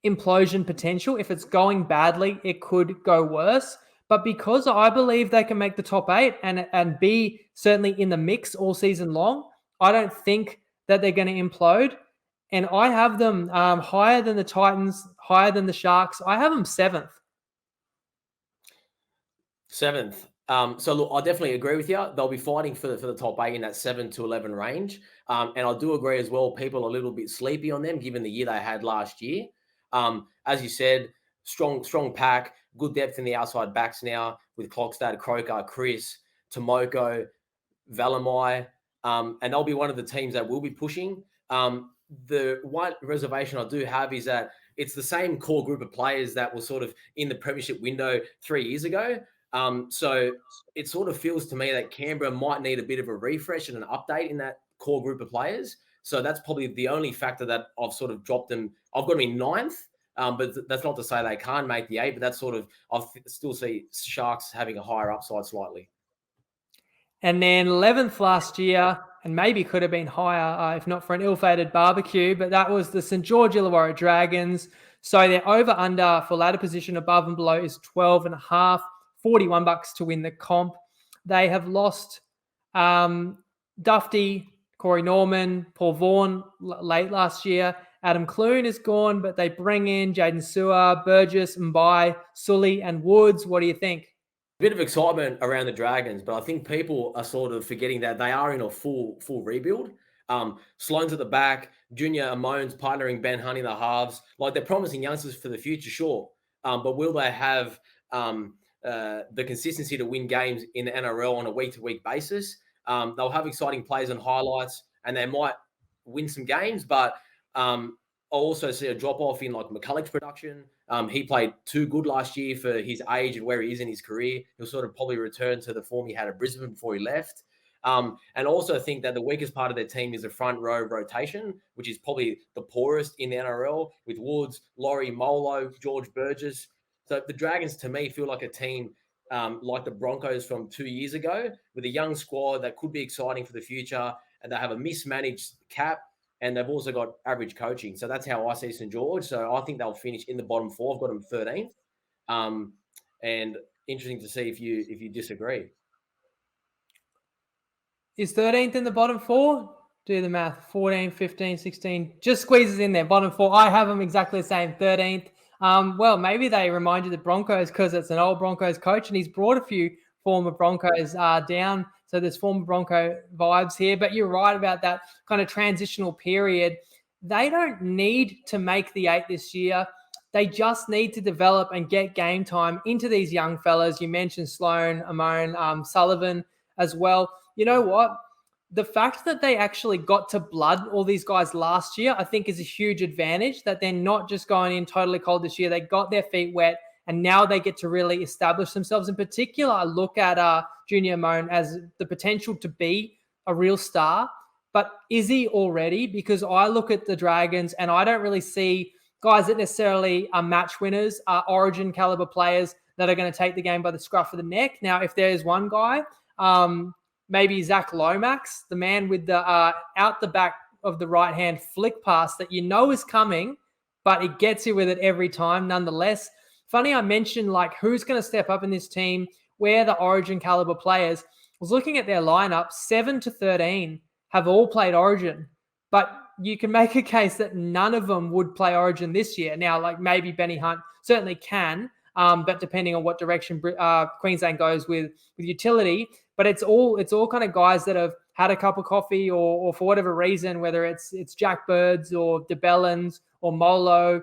A: implosion potential. If it's going badly, it could go worse. But because I believe they can make the top 8 and be certainly in the mix all season long, I don't think that they're going to implode. And I have them higher than the Titans, higher than the Sharks. I have them 7th.
B: 7th. So look, I definitely agree with you. They'll be fighting for the top 8 in that 7 to 11 range. And I do agree as well, people are a little bit sleepy on them given the year they had last year. As you said, strong pack, good depth in the outside backs now with Klokstad, Croker, Chris, Tomoko, Valamai, and they'll be one of the teams that will be pushing. The one reservation I do have is that it's the same core group of players that were sort of in the premiership window 3 years ago. So it sort of feels to me that Canberra might need a bit of a refresh and an update in that core group of players. So that's probably the only factor that I've sort of dropped them. I've got them in ninth, but that's not to say they can't make the 8, but that's sort of, I still see Sharks having a higher upside slightly.
A: And then 11th last year, and maybe could have been higher if not for an ill-fated barbecue, but that was the St. George Illawarra Dragons. So their over-under for ladder position above and below is 12.5, $41 to win the comp. They have lost Dufty, Corey Norman, Paul Vaughan late last year. Adam Clune is gone, but they bring in Jaden Sewer, Burgess, Mbai, Sully, and Woods. What do you think?
B: Bit of excitement around the Dragons, but I think people are sort of forgetting that they are in a full rebuild. Sloan's at the back, Junior Amone's partnering Ben Hunt in the halves. Like, they're promising youngsters for the future, sure. But will they have the consistency to win games in the NRL on a week-to-week basis? They'll have exciting plays and highlights, and they might win some games, but I'll also see a drop-off in like McCulloch's production. He played too good last year for his age and where he is in his career. He'll sort of probably return to the form he had at Brisbane before he left. And also think that the weakest part of their team is the front row rotation, which is probably the poorest in the NRL, with Woods, Laurie, Molo, George Burgess. So the Dragons, to me, feel like a team like the Broncos from 2 years ago, with a young squad that could be exciting for the future, and they have a mismanaged cap, and they've also got average coaching. So that's how I see St. George. So I think they'll finish in the bottom 4. I've got them 13th. And interesting to see if you disagree.
A: Is 13th in the bottom 4? Do the math. 14, 15, 16. Just squeezes in there. Bottom 4. I have them exactly the same. 13th. Well, maybe they remind you the Broncos because it's an old Broncos coach and he's brought a few former Broncos down. So there's former Bronco vibes here. But you're right about that kind of transitional period. They don't need to make the 8 this year. They just need to develop and get game time into these young fellas. You mentioned Sloan, Amon, Sullivan as well. You know what? The fact that they actually got to blood all these guys last year, I think is a huge advantage, that they're not just going in totally cold this year. They got their feet wet and now they get to really establish themselves. In particular, I look at Junior Amon as the potential to be a real star. But is he already? Because I look at the Dragons and I don't really see guys that necessarily are match winners, are origin caliber players that are going to take the game by the scruff of the neck. Now, if there's one guy, maybe Zach Lomax, the man with the out the back of the right-hand flick pass that you know is coming, but it gets you with it every time nonetheless. Funny I mentioned like who's going to step up in this team, where the origin caliber players. I was looking at their lineup, 7 to 13 have all played origin, but you can make a case that none of them would play origin this year. Now, like maybe Benny Hunt certainly can, but depending on what direction Queensland goes with utility. But it's all kind of guys that have had a cup of coffee or for whatever reason, whether it's Jack Birds or DeBellins or Molo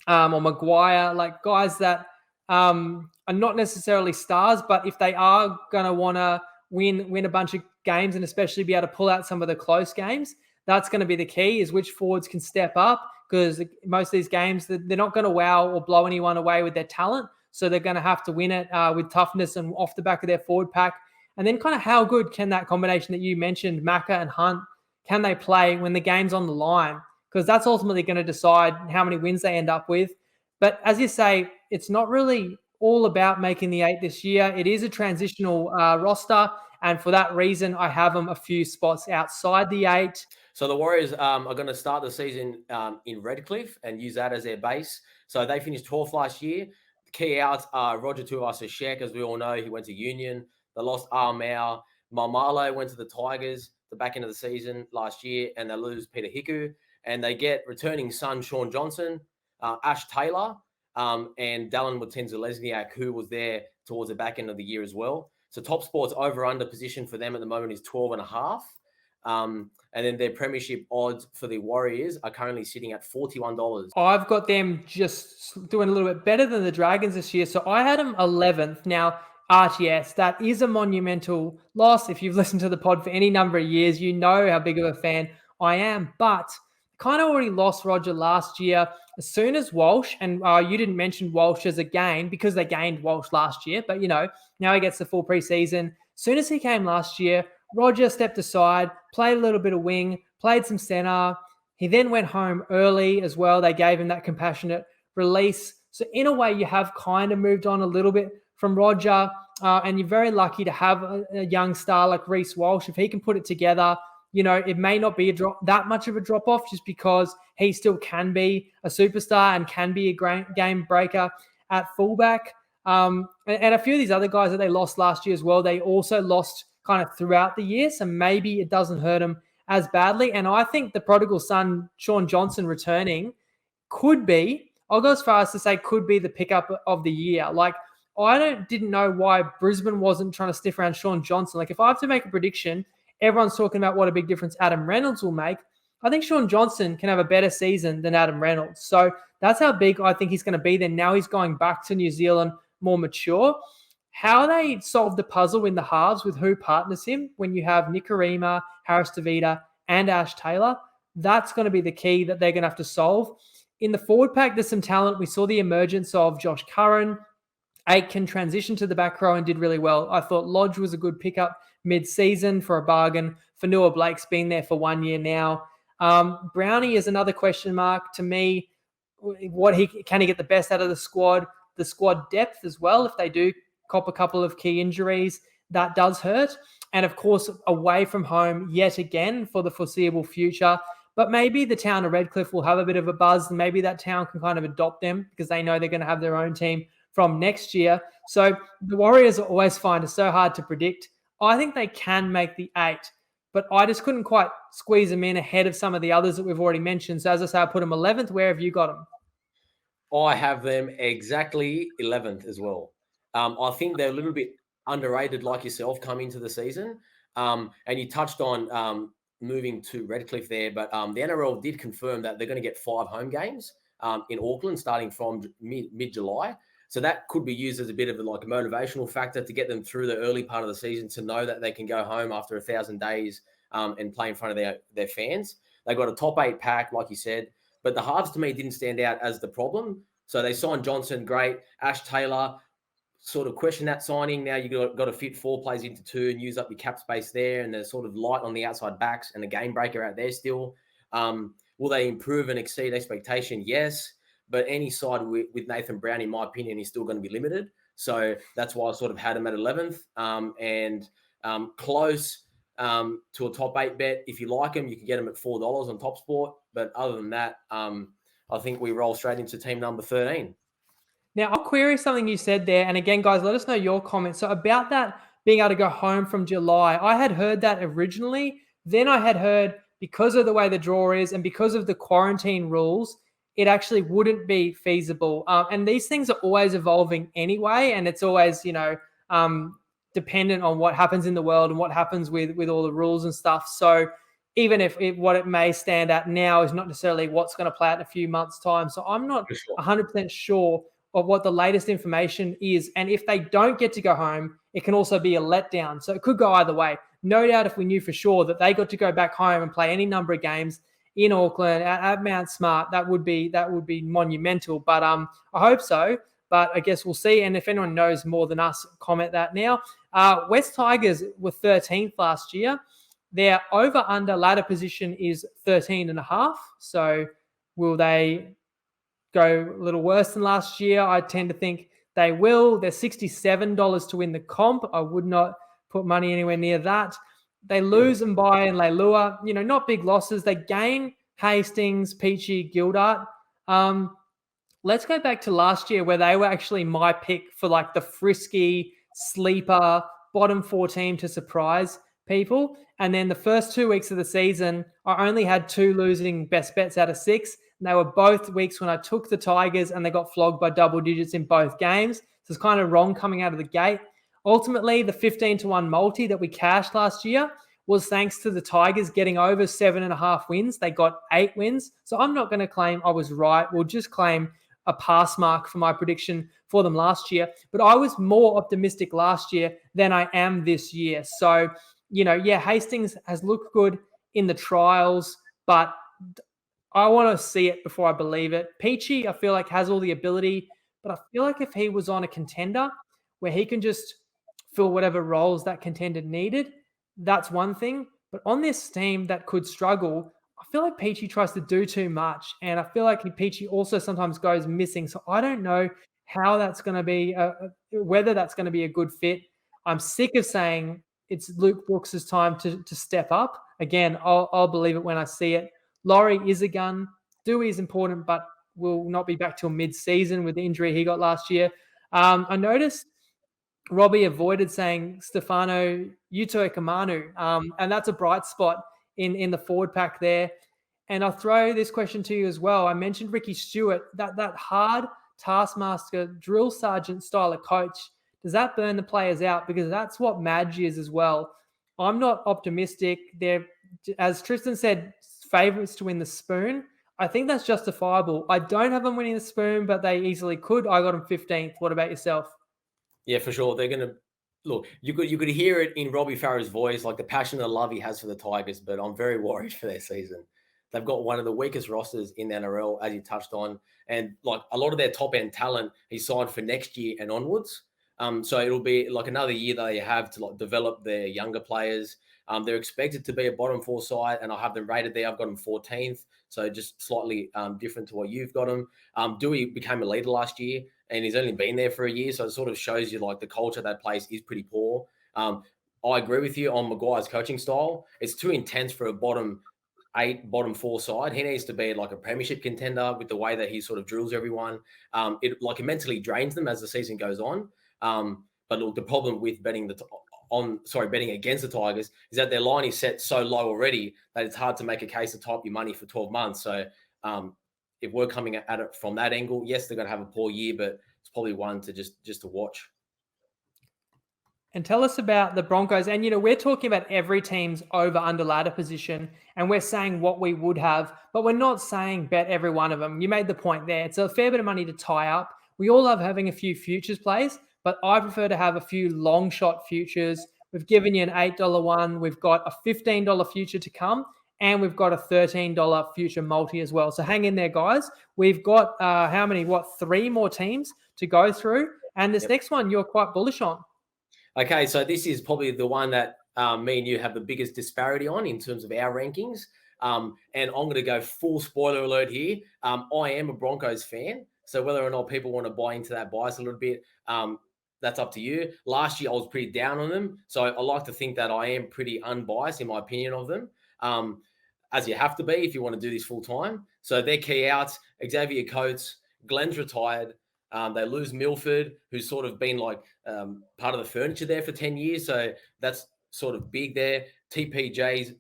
A: or Maguire, like guys that are not necessarily stars, but if they are going to want to win a bunch of games and especially be able to pull out some of the close games, that's going to be the key, is which forwards can step up, because most of these games, they're not going to wow or blow anyone away with their talent. So they're going to have to win it with toughness and off the back of their forward pack. And then kind of how good can that combination that you mentioned, Macca and Hunt, can they play when the game's on the line? Because that's ultimately going to decide how many wins they end up with. But as you say, it's not really all about making the 8 this year. It is a transitional roster. And for that reason, I have them a few spots outside the 8.
B: So the Warriors are going to start the season in Redcliffe and use that as their base. So they finished 12th last year. The key outs are Roger Tuivasa-Sheck, as we all know. He went to Union. They lost Armau. Maumalo went to the Tigers the back end of the season last year, and they lose Peter Hiku. And they get returning son Sean Johnson, Ash Taylor, and Dallin Wattenza-Lesniak, who was there towards the back end of the year as well. So Top Sports over-under position for them at the moment is 12.5. And then their premiership odds for the Warriors are currently sitting at $41.
A: I've got them just doing a little bit better than the Dragons this year. So I had them 11th. Now, RTS. That is a monumental loss. If you've listened to the pod for any number of years, you know how big of a fan I am. But kind of already lost Roger last year. As soon as Walsh, and you didn't mention Walsh as a gain because they gained Walsh last year, but now he gets the full preseason. As soon as he came last year, Roger stepped aside, played a little bit of wing, played some center. He then went home early as well. They gave him that compassionate release. So in a way, you have kind of moved on a little bit from Roger, and you're very lucky to have a young star like Reece Walsh. If he can put it together, it may not be that much of a drop-off just because he still can be a superstar and can be a game breaker at fullback. And a few of these other guys that they lost last year as well, they also lost kind of throughout the year, so maybe it doesn't hurt them as badly. And I think the prodigal son, Sean Johnson, returning could be, I'll go as far as to say could be the pickup of the year. Like, I didn't know why Brisbane wasn't trying to sniff around Sean Johnson. Like, if I have to make a prediction, everyone's talking about what a big difference Adam Reynolds will make. I think Sean Johnson can have a better season than Adam Reynolds. So that's how big I think he's going to be. Then now he's going back to New Zealand more mature. How they solve the puzzle in the halves with who partners him when you have Nikorima, Harris DeVita, and Ash Taylor, that's going to be the key that they're going to have to solve. In the forward pack, there's some talent. We saw the emergence of Josh Curran. Aitken transitioned to the back row and did really well. I thought Lodge was a good pickup mid-season for a bargain. Fanua Blake's been there for 1 year now. Brownie is another question mark to me. Can he get the best out of the squad? The squad depth as well, if they do cop a couple of key injuries, that does hurt. And of course, away from home yet again for the foreseeable future. But maybe the town of Redcliffe will have a bit of a buzz, and maybe that town can kind of adopt them because they know they're going to have their own team from next year. So the Warriors always find it so hard to predict. I think they can make the 8, but I just couldn't quite squeeze them in ahead of some of the others that we've already mentioned. So as I say, I put them 11th. Where have you got them?
B: I have them exactly 11th as well. I think they're a little bit underrated, like yourself, coming into the season. And you touched on moving to Redcliffe there, but the NRL did confirm that they're going to get 5 home games in Auckland starting from mid-July. So that could be used as a bit of a motivational factor to get them through the early part of the season to know that they can go home after 1,000 days and play in front of their fans. They got a top 8 pack, like you said, but the halves to me didn't stand out as the problem. So they signed Johnson, great. Ash Taylor, sort of question that signing. Now you've got to fit 4 plays into 2 and use up your cap space there, and they're sort of light on the outside backs and a game breaker out there still. Will they improve and exceed expectation? Yes. But any side with Nathan Brown, in my opinion, is still going to be limited. So that's why I sort of had him at 11th and close to a top 8 bet. If you like him, you can get him at $4 on TopSport. But other than that, I think we roll straight into team number 13.
A: Now, I'll query something you said there. And again, guys, let us know your comments. So about that being able to go home from July, I had heard that originally. Then I had heard because of the way the draw is and because of the quarantine rules, it actually wouldn't be feasible. And these things are always evolving anyway. And it's always, dependent on what happens in the world and what happens with all the rules and stuff. So even if what it may stand at now is not necessarily what's going to play out in a few months' time. So I'm not 100% sure of what the latest information is. And if they don't get to go home, it can also be a letdown. So it could go either way. No doubt if we knew for sure that they got to go back home and play any number of games in Auckland at Mount Smart, that would be monumental. But I hope so. But I guess we'll see. And if anyone knows more than us, comment that now. West Tigers were 13th last year. Their over-under ladder position is 13.5. So will they go a little worse than last year? I tend to think they will. They're $67 to win the comp. I would not put money anywhere near that. They lose and buy and Leilua, not big losses. They gain Hastings, Peachy, Gildart. Let's go back to last year where they were actually my pick for the frisky, sleeper, bottom 4 team to surprise people. And then the first 2 weeks of the season, I only had 2 losing best bets out of 6. And they were both weeks when I took the Tigers and they got flogged by double digits in both games. So it's kind of wrong coming out of the gate. Ultimately, the 15-1 multi that we cashed last year was thanks to the Tigers getting over 7.5 wins. They got 8 wins. So I'm not going to claim I was right. We'll just claim a pass mark for my prediction for them last year. But I was more optimistic last year than I am this year. So, Hastings has looked good in the trials, but I want to see it before I believe it. Peachy, I feel like, has all the ability, but I feel like if he was on a contender where he can just fill whatever roles that contender needed, that's one thing. But on this team that could struggle, I feel like Peachy tries to do too much. And I feel like Peachy also sometimes goes missing. So I don't know how that's going to be, whether that's going to be a good fit. I'm sick of saying it's Luke Brooks' time to step up. Again, I'll believe it when I see it. Laurie is a gun. Dewey is important, but will not be back till mid-season with the injury he got last year. I noticed Robbie avoided saying Stefano Utoikamanu, and that's a bright spot in the forward pack there. And I'll throw this question to you as well. I mentioned Ricky Stewart, that hard taskmaster, drill sergeant style of coach. Does that burn the players out? Because that's what Madge is as well. I'm not optimistic. They're, as Tristan said, favourites to win the Spoon. I think that's justifiable. I don't have them winning the Spoon, but they easily could. I got them 15th. What about yourself?
B: Yeah, for sure. They're going to look. You could hear it in Robbie Farah's voice, like the passion and the love he has for the Tigers. But I'm very worried for their season. They've got one of the weakest rosters in the NRL, as you touched on, and like a lot of their top end talent he signed for next year and onwards. So it'll be like another year that they have to like develop their younger players. They're expected to be a bottom 4 side, and I have them rated there. I've got them 14th, so just slightly different to what you've got them. Dewey became a leader last year, and he's only been there for a year, so it sort of shows you like the culture of that place is pretty poor. I agree with you on Maguire's coaching style. It's too intense for a bottom 8, bottom 4 side. He needs to be like a premiership contender with the way that he sort of drills everyone. It mentally drains them as the season goes on. But look, the problem with betting against the Tigers is that their line is set so low already that it's hard to make a case to top your money for 12 months. So if we're coming at it from that angle, yes, they're going to have a poor year, but it's probably one to just to watch.
A: And tell us about the Broncos. And, we're talking about every team's over-under ladder position, and we're saying what we would have, but we're not saying bet every one of them. You made the point there. It's a fair bit of money to tie up. We all love having a few futures plays, but I prefer to have a few long shot futures. We've given you an $8 one. We've got a $15 future to come, and we've got a $13 future multi as well. So hang in there, guys. We've got 3 more teams to go through. And this next one you're quite bullish on.
B: Okay, so this is probably the one that me and you have the biggest disparity on in terms of our rankings. And I'm going to go full spoiler alert here. I am a Broncos fan. So whether or not people want to buy into that bias a little bit, that's up to you. Last year, I was pretty down on them. So I like to think that I am pretty unbiased in my opinion of them, as you have to be if you want to do this full time. So their key outs, Xavier Coates, Glenn's retired. They lose Milford, who's sort of been like part of the furniture there for 10 years. So that's sort of big there. TPJ's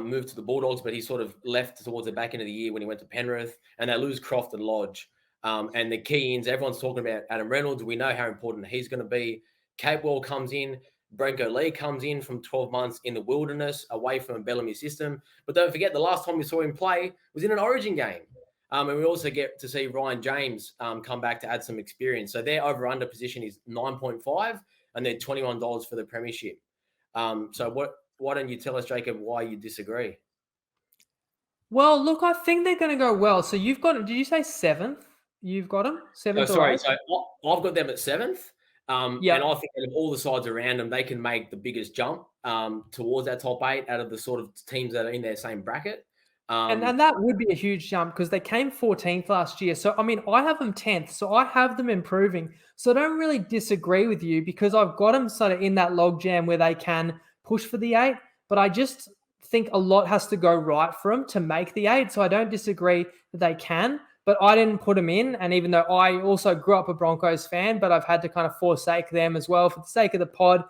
B: moved to the Bulldogs, but he sort of left towards the back end of the year when he went to Penrith. And they lose Croft and Lodge. And the key ins, everyone's talking about Adam Reynolds. We know how important he's going to be. Capewell comes in. Brenko Lee comes in from 12 months in the wilderness away from a Bellamy system. But don't forget, the last time we saw him play was in an Origin game. And we also get to see Ryan James come back to add some experience. So their over-under position is 9.5, and they're $21 for the premiership. So why don't you tell us, Jacob, why you disagree?
A: Well, look, I think they're going to go well. So you've got, did you say 7th? You've got them? 7th?
B: Sorry. So I've got them at 7th. And I think that of all the sides around them, they can make the biggest jump towards that top 8 out of the sort of teams that are in their same bracket.
A: And that would be a huge jump because they came 14th last year. So, I mean, I have them 10th. So I have them improving. So I don't really disagree with you because I've got them sort of in that logjam where they can push for the 8. But I just think a lot has to go right for them to make the 8. So I don't disagree that they can. But I didn't put them in. And even though I also grew up a Broncos fan, but I've had to kind of forsake them as well for the sake of the pod.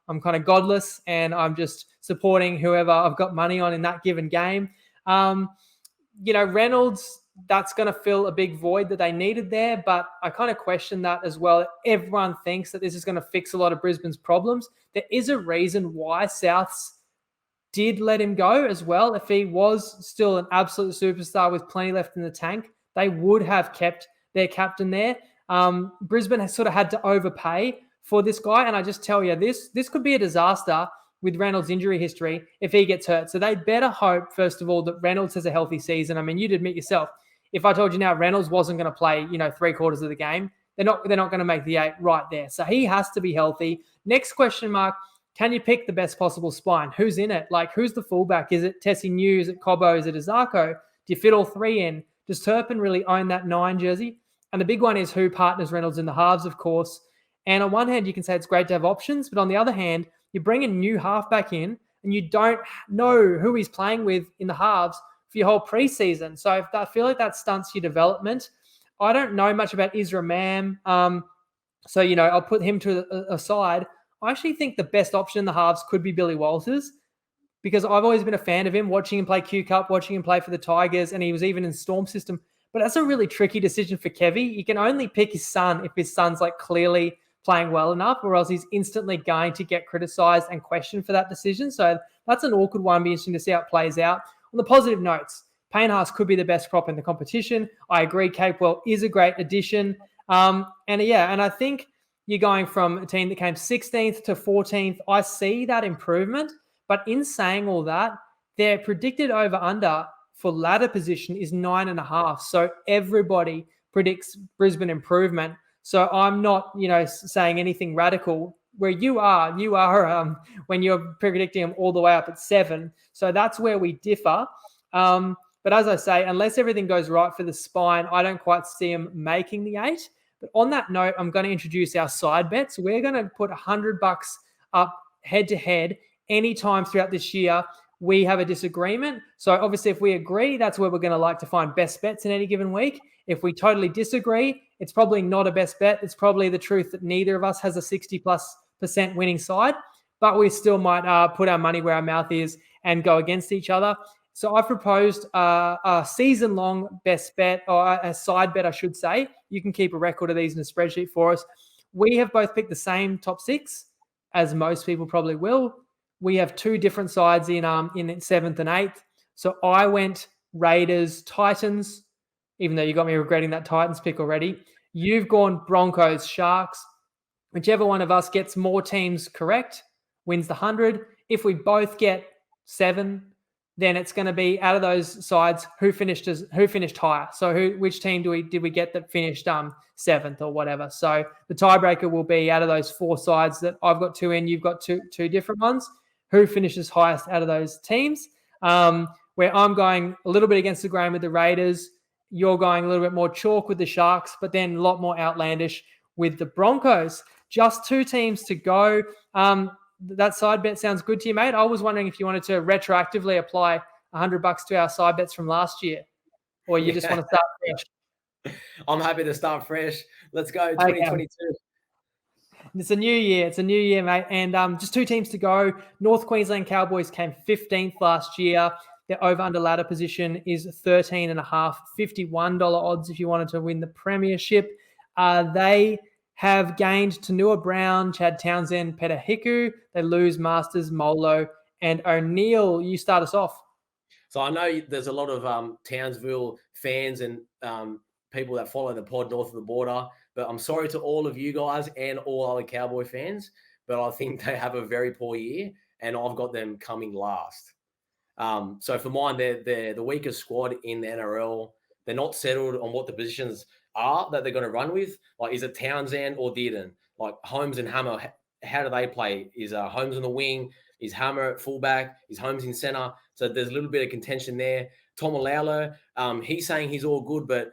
A: I'm kind of godless and I'm just supporting whoever I've got money on in that given game. Reynolds, that's going to fill a big void that they needed there, but I kind of question that as well. Everyone thinks that this is going to fix a lot of Brisbane's problems. There is a reason why Souths did let him go as well. If he was still an absolute superstar with plenty left in the tank, they would have kept their captain there. Brisbane has sort of had to overpay for this guy. And I just tell you, this could be a disaster with Reynolds' injury history if he gets hurt. So they better hope, first of all, that Reynolds has a healthy season. I mean, you'd admit yourself, if I told you now Reynolds wasn't going to play, 3/4 of the game, they're not going to make the 8 right there. So he has to be healthy. Next question mark, can you pick the best possible spine? Who's in it? Like, who's the fullback? Is it Tessie New? Is it Cobbo? Is it Azarko? Do you fit all 3 in? Does Turpin really own that 9 jersey? And the big one is who partners Reynolds in the halves, of course. And on one hand, you can say it's great to have options, but on the other hand, you bring a new halfback in and you don't know who he's playing with in the halves for your whole preseason. So I feel like that stunts your development. I don't know much about Isra Mam. So, I'll put him to a side. I actually think the best option in the halves could be Billy Walters, because I've always been a fan of him, watching him play Q Cup, watching him play for the Tigers, and he was even in Storm system. But that's a really tricky decision for Kevy. You can only pick his son if his son's like clearly playing well enough, or else he's instantly going to get criticised and questioned for that decision. So that's an awkward one. Be interesting to see how it plays out. On the positive notes, Payne Haas could be the best prop in the competition. I agree. Capewell is a great addition. And I think you're going from a team that came 16th to 14th. I see that improvement. But in saying all that, their predicted over-under for ladder position is 9.5. So everybody predicts Brisbane improvement. So I'm not, saying anything radical. Where you are when you're predicting them all the way up at 7. So that's where we differ. But as I say, unless everything goes right for the spine, I don't quite see them making the 8. But on that note, I'm going to introduce our side bets. We're going to put $100 up head-to-head anytime throughout this year we have a disagreement. So obviously, if we agree, that's where we're going to like to find best bets in any given week. If we totally disagree, it's probably not a best bet. It's probably the truth that neither of us has a 60+% winning side, but we still might put our money where our mouth is and go against each other. So I've proposed a season-long best bet, or a side bet, I should say. You can keep a record of these in a spreadsheet for us. We have both picked the same top 6, as most people probably will. We have 2 different sides in 7th and 8th. So I went Raiders, Titans, even though you got me regretting that Titans pick already. You've gone Broncos, Sharks. Whichever one of us gets more teams correct wins the 100. If we both get 7, then it's going to be out of those sides who finished higher. So which team did we get that finished 7th or whatever. So the tiebreaker will be out of those 4 sides that I've got 2 in, you've got two different ones. Who finishes highest out of those teams? Where I'm going a little bit against the grain with the Raiders. You're going a little bit more chalk with the Sharks, but then a lot more outlandish with the Broncos. Just 2 teams to go. That side bet sounds good to you, mate. I was wondering if you wanted to retroactively apply $100 to our side bets from last year, or you just want to start fresh.
B: I'm happy to start fresh. Let's go 2022.
A: It's a new year. Mate. And just 2 teams to go. North Queensland Cowboys came 15th last year. Their over-under ladder position is 13.5, $51 odds if you wanted to win the premiership. They have gained Tanua Brown, Chad Townsend, Peter Hiku. They lose Masters, Molo, and O'Neill. You start us off.
B: So I know there's a lot of Townsville fans and people that follow the pod north of the border, but I'm sorry to all of you guys and all other Cowboy fans, but I think they have a very poor year, and I've got them coming last. So for mine, they're the weakest squad in the NRL. They're not settled on what the positions are that they're going to run with. Like, is it Townsend or Dearden? Like, Holmes and Hammer, how do they play? Is Holmes on the wing? Is Hammer at fullback? Is Holmes in centre? So there's a little bit of contention there. Tom Alaulo, he's saying he's all good, but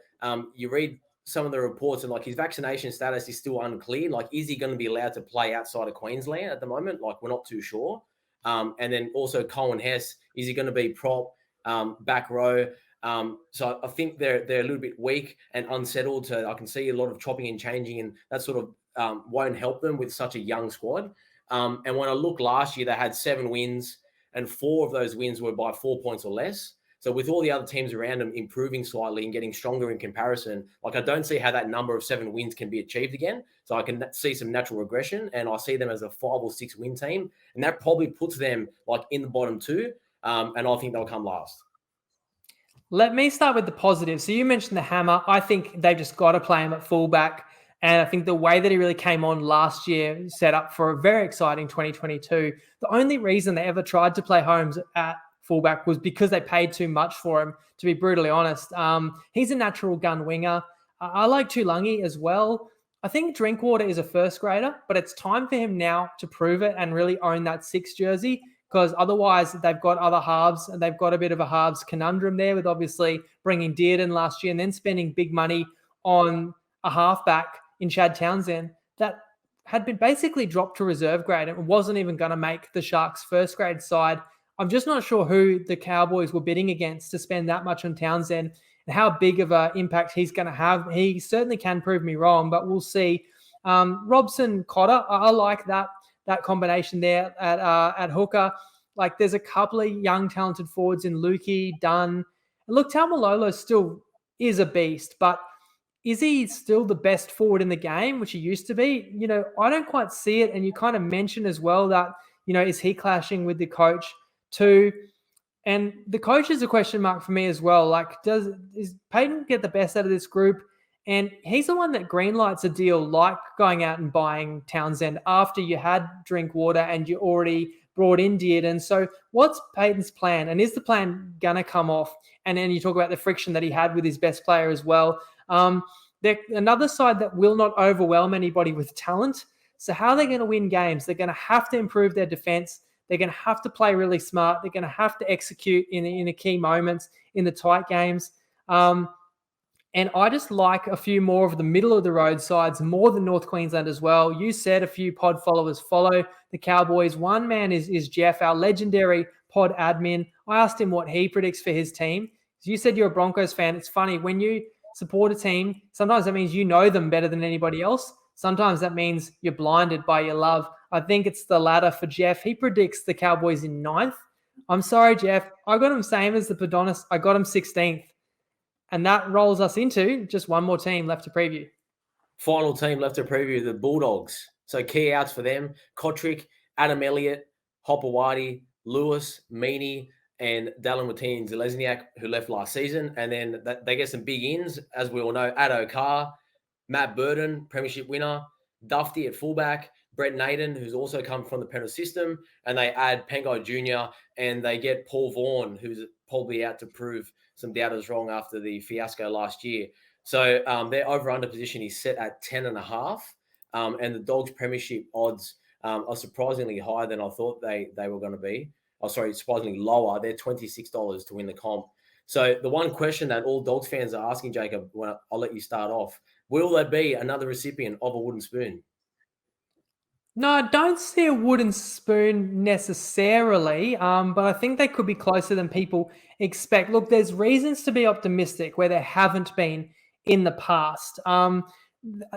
B: you read some of the reports and like his vaccination status is still unclear. Like, is he going to be allowed to play outside of Queensland at the moment? Like, we're not too sure. And then also Colin Hess, is he going to be prop, back row? So I think they're a little bit weak and unsettled. So I can see a lot of chopping and changing, and that sort of won't help them with such a young squad. And when I look last year, they had 7 wins, and 4 of those wins were by 4 points or less. So with all the other teams around them improving slightly and getting stronger in comparison, like, I don't see how that number of 7 wins can be achieved again. So I can see some natural regression, and I see them as a 5 or 6 win team, and that probably puts them like in the bottom 2. And I think they'll come last.
A: Let me start with the positive. So you mentioned the hammer. I think they've just got to play him at fullback. And I think the way that he really came on last year set up for a very exciting 2022. The only reason they ever tried to play Holmes at fullback was because they paid too much for him, to be brutally honest. He's a natural gun winger. I like Tulangi as well. I think Drinkwater is a first grader, but it's time for him now to prove it and really own that 6 jersey, because otherwise they've got other halves and they've got a bit of a halves conundrum there with obviously bringing Dearden last year and then spending big money on a halfback in Chad Townsend that had been basically dropped to reserve grade and wasn't even going to make the Sharks' first grade side. I'm just not sure who the Cowboys were bidding against to spend that much on Townsend and how big of an impact he's going to have. He certainly can prove me wrong, but we'll see. Robson Cotter, I like that combination there at hooker. Like, there's a couple of young talented forwards in Lukey, Dunn. And look, Taumalolo still is a beast, but is he still the best forward in the game, which he used to be? You know, I don't quite see it. And you kind of mentioned as well that, you know, is he clashing with the coach too? And the coach is a question mark for me as well. Like, is Payton get the best out of this group? And he's the one that greenlights a deal like going out and buying Townsend after you had Drinkwater and you already brought in Dearden. So what's Payton's plan? And is the plan going to come off? And then you talk about the friction that he had with his best player as well. They're another side that will not overwhelm anybody with talent. So how are they going to win games? They're going to have to improve their defense. They're going to have to play really smart. They're going to have to execute in the key moments in the tight games. And I just like a few more of the middle of the road sides more than North Queensland as well. You said a few pod followers follow the Cowboys. One man is Jeff, our legendary pod admin. I asked him what he predicts for his team. You said you're a Broncos fan. It's funny, when you support a team, sometimes that means you know them better than anybody else. Sometimes that means you're blinded by your love. I think it's the latter for Jeff. He predicts the Cowboys in 9th. I'm sorry, Jeff. I got him same as the Podonis. I got him 16th. And that rolls us into just one more team left to preview.
B: Final team left to preview, the Bulldogs. So key outs for them: Kotrick, Adam Elliott, Hopewadi, Lewis, Meaney, and Dallin Watine-Zelezniak, who left last season. And then they get some big ins, as we all know: Addo Carr, Matt Burton, premiership winner, Dufty at fullback, Brett Naden, who's also come from the Penrith system, and they add Pengo Jr., and they get Paul Vaughan, who's probably out to prove some doubters wrong after the fiasco last year. So their over-under position is set at 10.5, and the Dogs' premiership odds are surprisingly higher than I thought they were going to be. Surprisingly lower. They're $26 to win the comp. So the one question that all Dogs fans are asking, Jacob, I'll let you start off: will there be another recipient of a wooden spoon?
A: No, I don't see a wooden spoon necessarily, but I think they could be closer than people expect. Look, there's reasons to be optimistic where there haven't been in the past.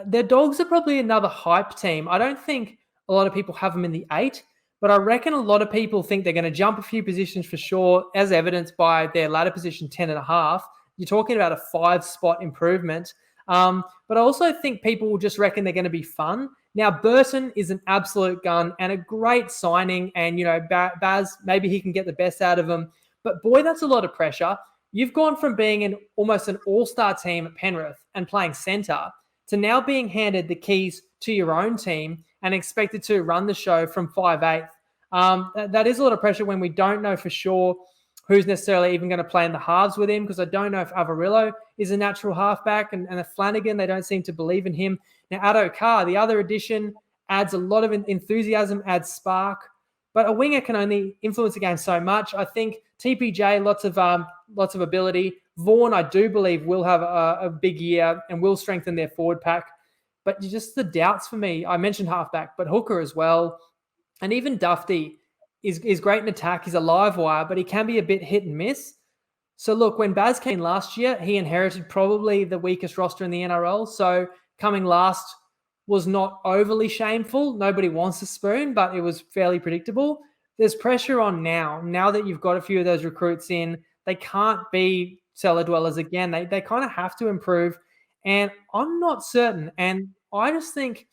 A: Their Dogs are probably another hype team. I don't think a lot of people have them in the 8, but I reckon a lot of people think they're going to jump a few positions for sure, as evidenced by their ladder position 10.5. You're talking about a 5-spot improvement. But I also think people will just reckon they're going to be fun. Now, Burton is an absolute gun and a great signing. And, you know, Baz, maybe he can get the best out of him. But, boy, that's a lot of pressure. You've gone from being almost an all-star team at Penrith and playing centre to now being handed the keys to your own team and expected to run the show from 5'8". That is a lot of pressure when we don't know for sure who's necessarily even going to play in the halves with him, because I don't know if Avarillo is a natural halfback, and if Flanagan, they don't seem to believe in him. Now, Addo Carr, the other addition, adds a lot of enthusiasm, adds spark, but a winger can only influence the game so much. I think TPJ, lots of ability. Vaughan, I do believe, will have a big year and will strengthen their forward pack. But just the doubts for me, I mentioned halfback, but hooker as well. And even Dufty is great in attack. He's a live wire, but he can be a bit hit and miss. So look, when Baz came last year, he inherited probably the weakest roster in the NRL. So coming last was not overly shameful. Nobody wants a spoon, but it was fairly predictable. There's pressure on now that you've got a few of those recruits in. They can't be cellar dwellers again. They kind of have to improve. And I'm not certain. And I just think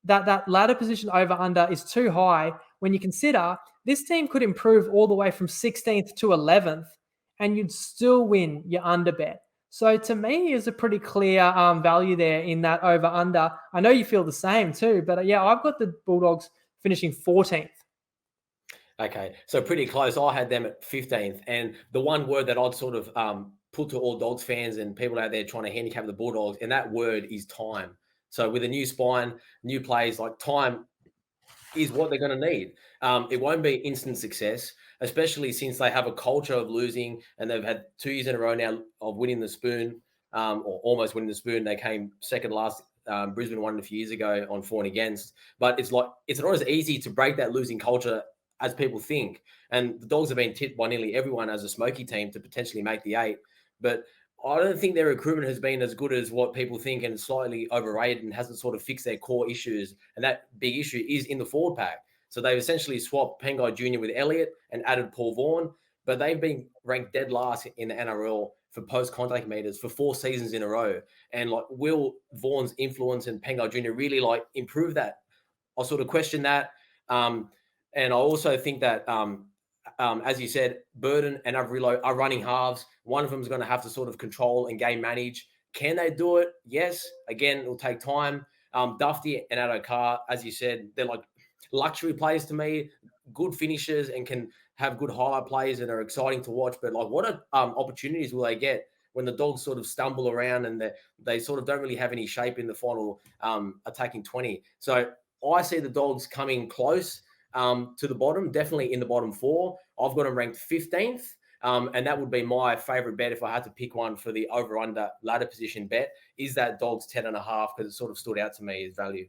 A: that ladder position over under is too high when you consider this team could improve all the way from 16th to 11th and you'd still win your under bet. So to me, is a pretty clear value there in that over under. I know you feel the same too, but yeah, I've got the Bulldogs finishing 14th.
B: Okay, so pretty close. I had them at 15th, and the one word that I'd sort of put to all Dogs fans and people out there trying to handicap the Bulldogs, and that word is time. So with a new spine, new plays, like time is what they're going to need. It won't be instant success, especially since they have a culture of losing, and they've had 2 years in a row now of winning the spoon, or almost winning the spoon. They came second last. Brisbane won a few years ago on for and against, but it's not as easy to break that losing culture as people think. And the Dogs have been tipped by nearly everyone as a smoky team to potentially make the 8. But I don't think their recruitment has been as good as what people think, and slightly overrated, and hasn't sort of fixed their core issues. And that big issue is in the forward pack. So they've essentially swapped Pengai Jr. with Elliott and added Paul Vaughan, but they've been ranked dead last in the NRL for post-contact meters for 4 seasons in a row. And like, will Vaughan's influence and Pengai Jr. really like improve that? I sort of question that. And I also think that, as you said, Burden and Averillo are running halves. One of them is going to have to sort of control and game manage. Can they do it? Yes. Again, it'll take time. Dufty and Addo-Carr, as you said, they're like luxury players to me, good finishers and can have good highlight plays and are exciting to watch. But like, what opportunities will they get when the Dogs sort of stumble around and they sort of don't really have any shape in the final attacking 20? So I see the Dogs coming close to the bottom, definitely in the bottom 4. I've got them ranked 15th, and that would be my favorite bet if I had to pick one for the over-under ladder position bet, is that Dogs 10.5, because it sort of stood out to me as value.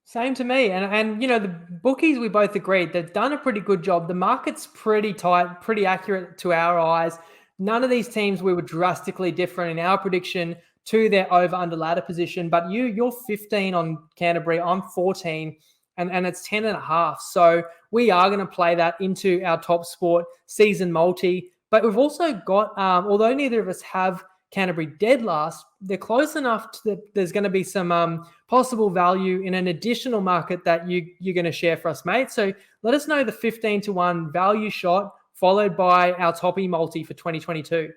A: Same to me. And you know, the bookies, we both agreed, they've done a pretty good job. The market's pretty tight, pretty accurate to our eyes. None of these teams, we were drastically different in our prediction to their over-under ladder position. But you're 15 on Canterbury, I'm 14. And it's 10.5. So we are going to play that into our Top Sport season multi. But we've also got, although neither of us have Canterbury dead last, they're close enough that there's going to be some possible value in an additional market that you're going to share for us, mate. So let us know the 15-1 value shot, followed by our toppy multi for 2022.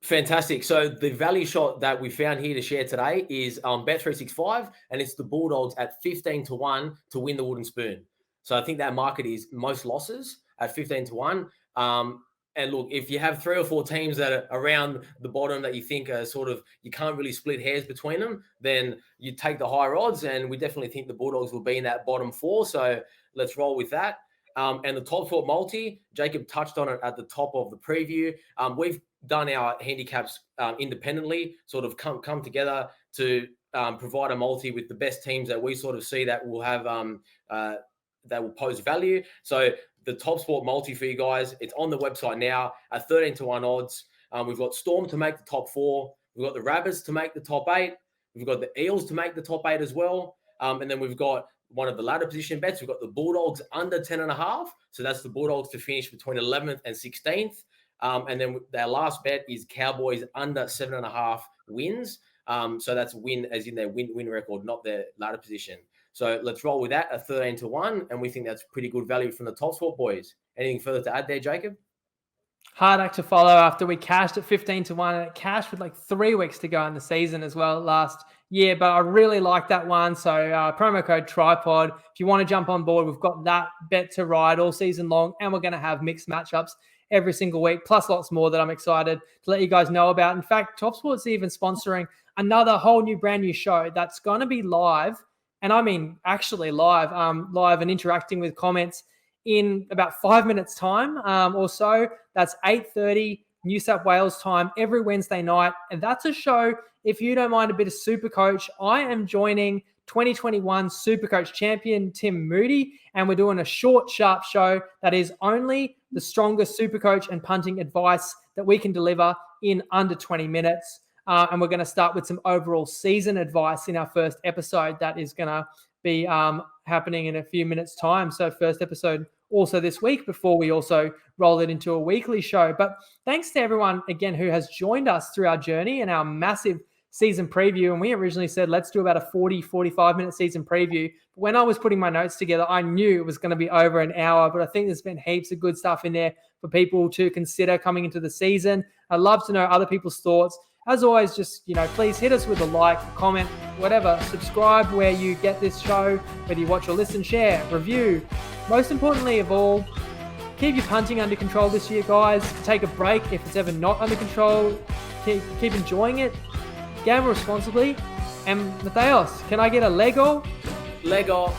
B: Fantastic. So the value shot that we found here to share today is Bet365, and it's the Bulldogs at 15-1 to win the wooden spoon. So I think that market is most losses at 15-1. And look, if you have 3 or 4 teams that are around the bottom that you think are sort of, you can't really split hairs between them, then you take the higher odds. And we definitely think the Bulldogs will be in that bottom 4. So let's roll with that. And the Top Sport multi, Jacob touched on it at the top of the preview. We've done our handicaps independently, sort of come together to provide a multi with the best teams that we sort of see that will have that will pose value. So the Top Sport multi for you guys, it's on the website now at 13-1 odds. We've got Storm to make the top 4. We've got the Rabbits to make the top 8. We've got the Eels to make the top 8 as well. And then we've got one of the ladder position bets. We've got the Bulldogs under 10.5. So that's the Bulldogs to finish between 11th and 16th. And then their last bet is Cowboys under 7.5 wins. So that's win as in their win record, not their ladder position. So let's roll with that at 13-1. And we think that's pretty good value from the Top Sport boys. Anything further to add there, Jacob?
A: Hard act to follow after we cashed at 15-1, and it cashed with like 3 weeks to go in the season as well last year. But I really like that one. So promo code TryPod. If you want to jump on board, we've got that bet to ride all season long, and we're going to have mixed matchups every single week, plus lots more that I'm excited to let you guys know about. In fact, Top Sport's even sponsoring another whole new brand new show that's going to be live. And I mean, actually live and interacting with comments in about 5 minutes time or so. That's 8:30 New South Wales time every Wednesday night. And that's a show, if you don't mind a bit of Supercoach, I am joining 2021 Supercoach champion Tim Moody, and we're doing a short, sharp show that is only the strongest Supercoach and punting advice that we can deliver in under 20 minutes. And we're going to start with some overall season advice in our first episode that is going to be happening in a few minutes' time. So first episode also this week before we also roll it into a weekly show. But thanks to everyone, again, who has joined us through our journey and our massive season preview, and we originally said, let's do about a 40, 45-minute season preview. But when I was putting my notes together, I knew it was going to be over an hour, but I think there's been heaps of good stuff in there for people to consider coming into the season. I'd love to know other people's thoughts. As always, just, please hit us with a like, a comment, whatever. Subscribe where you get this show, whether you watch or listen, share, review. Most importantly of all, keep your punting under control this year, guys. Take a break if it's ever not under control. Keep enjoying it. Gamble responsibly. And Matheos, can I get a Lego?
B: Lego.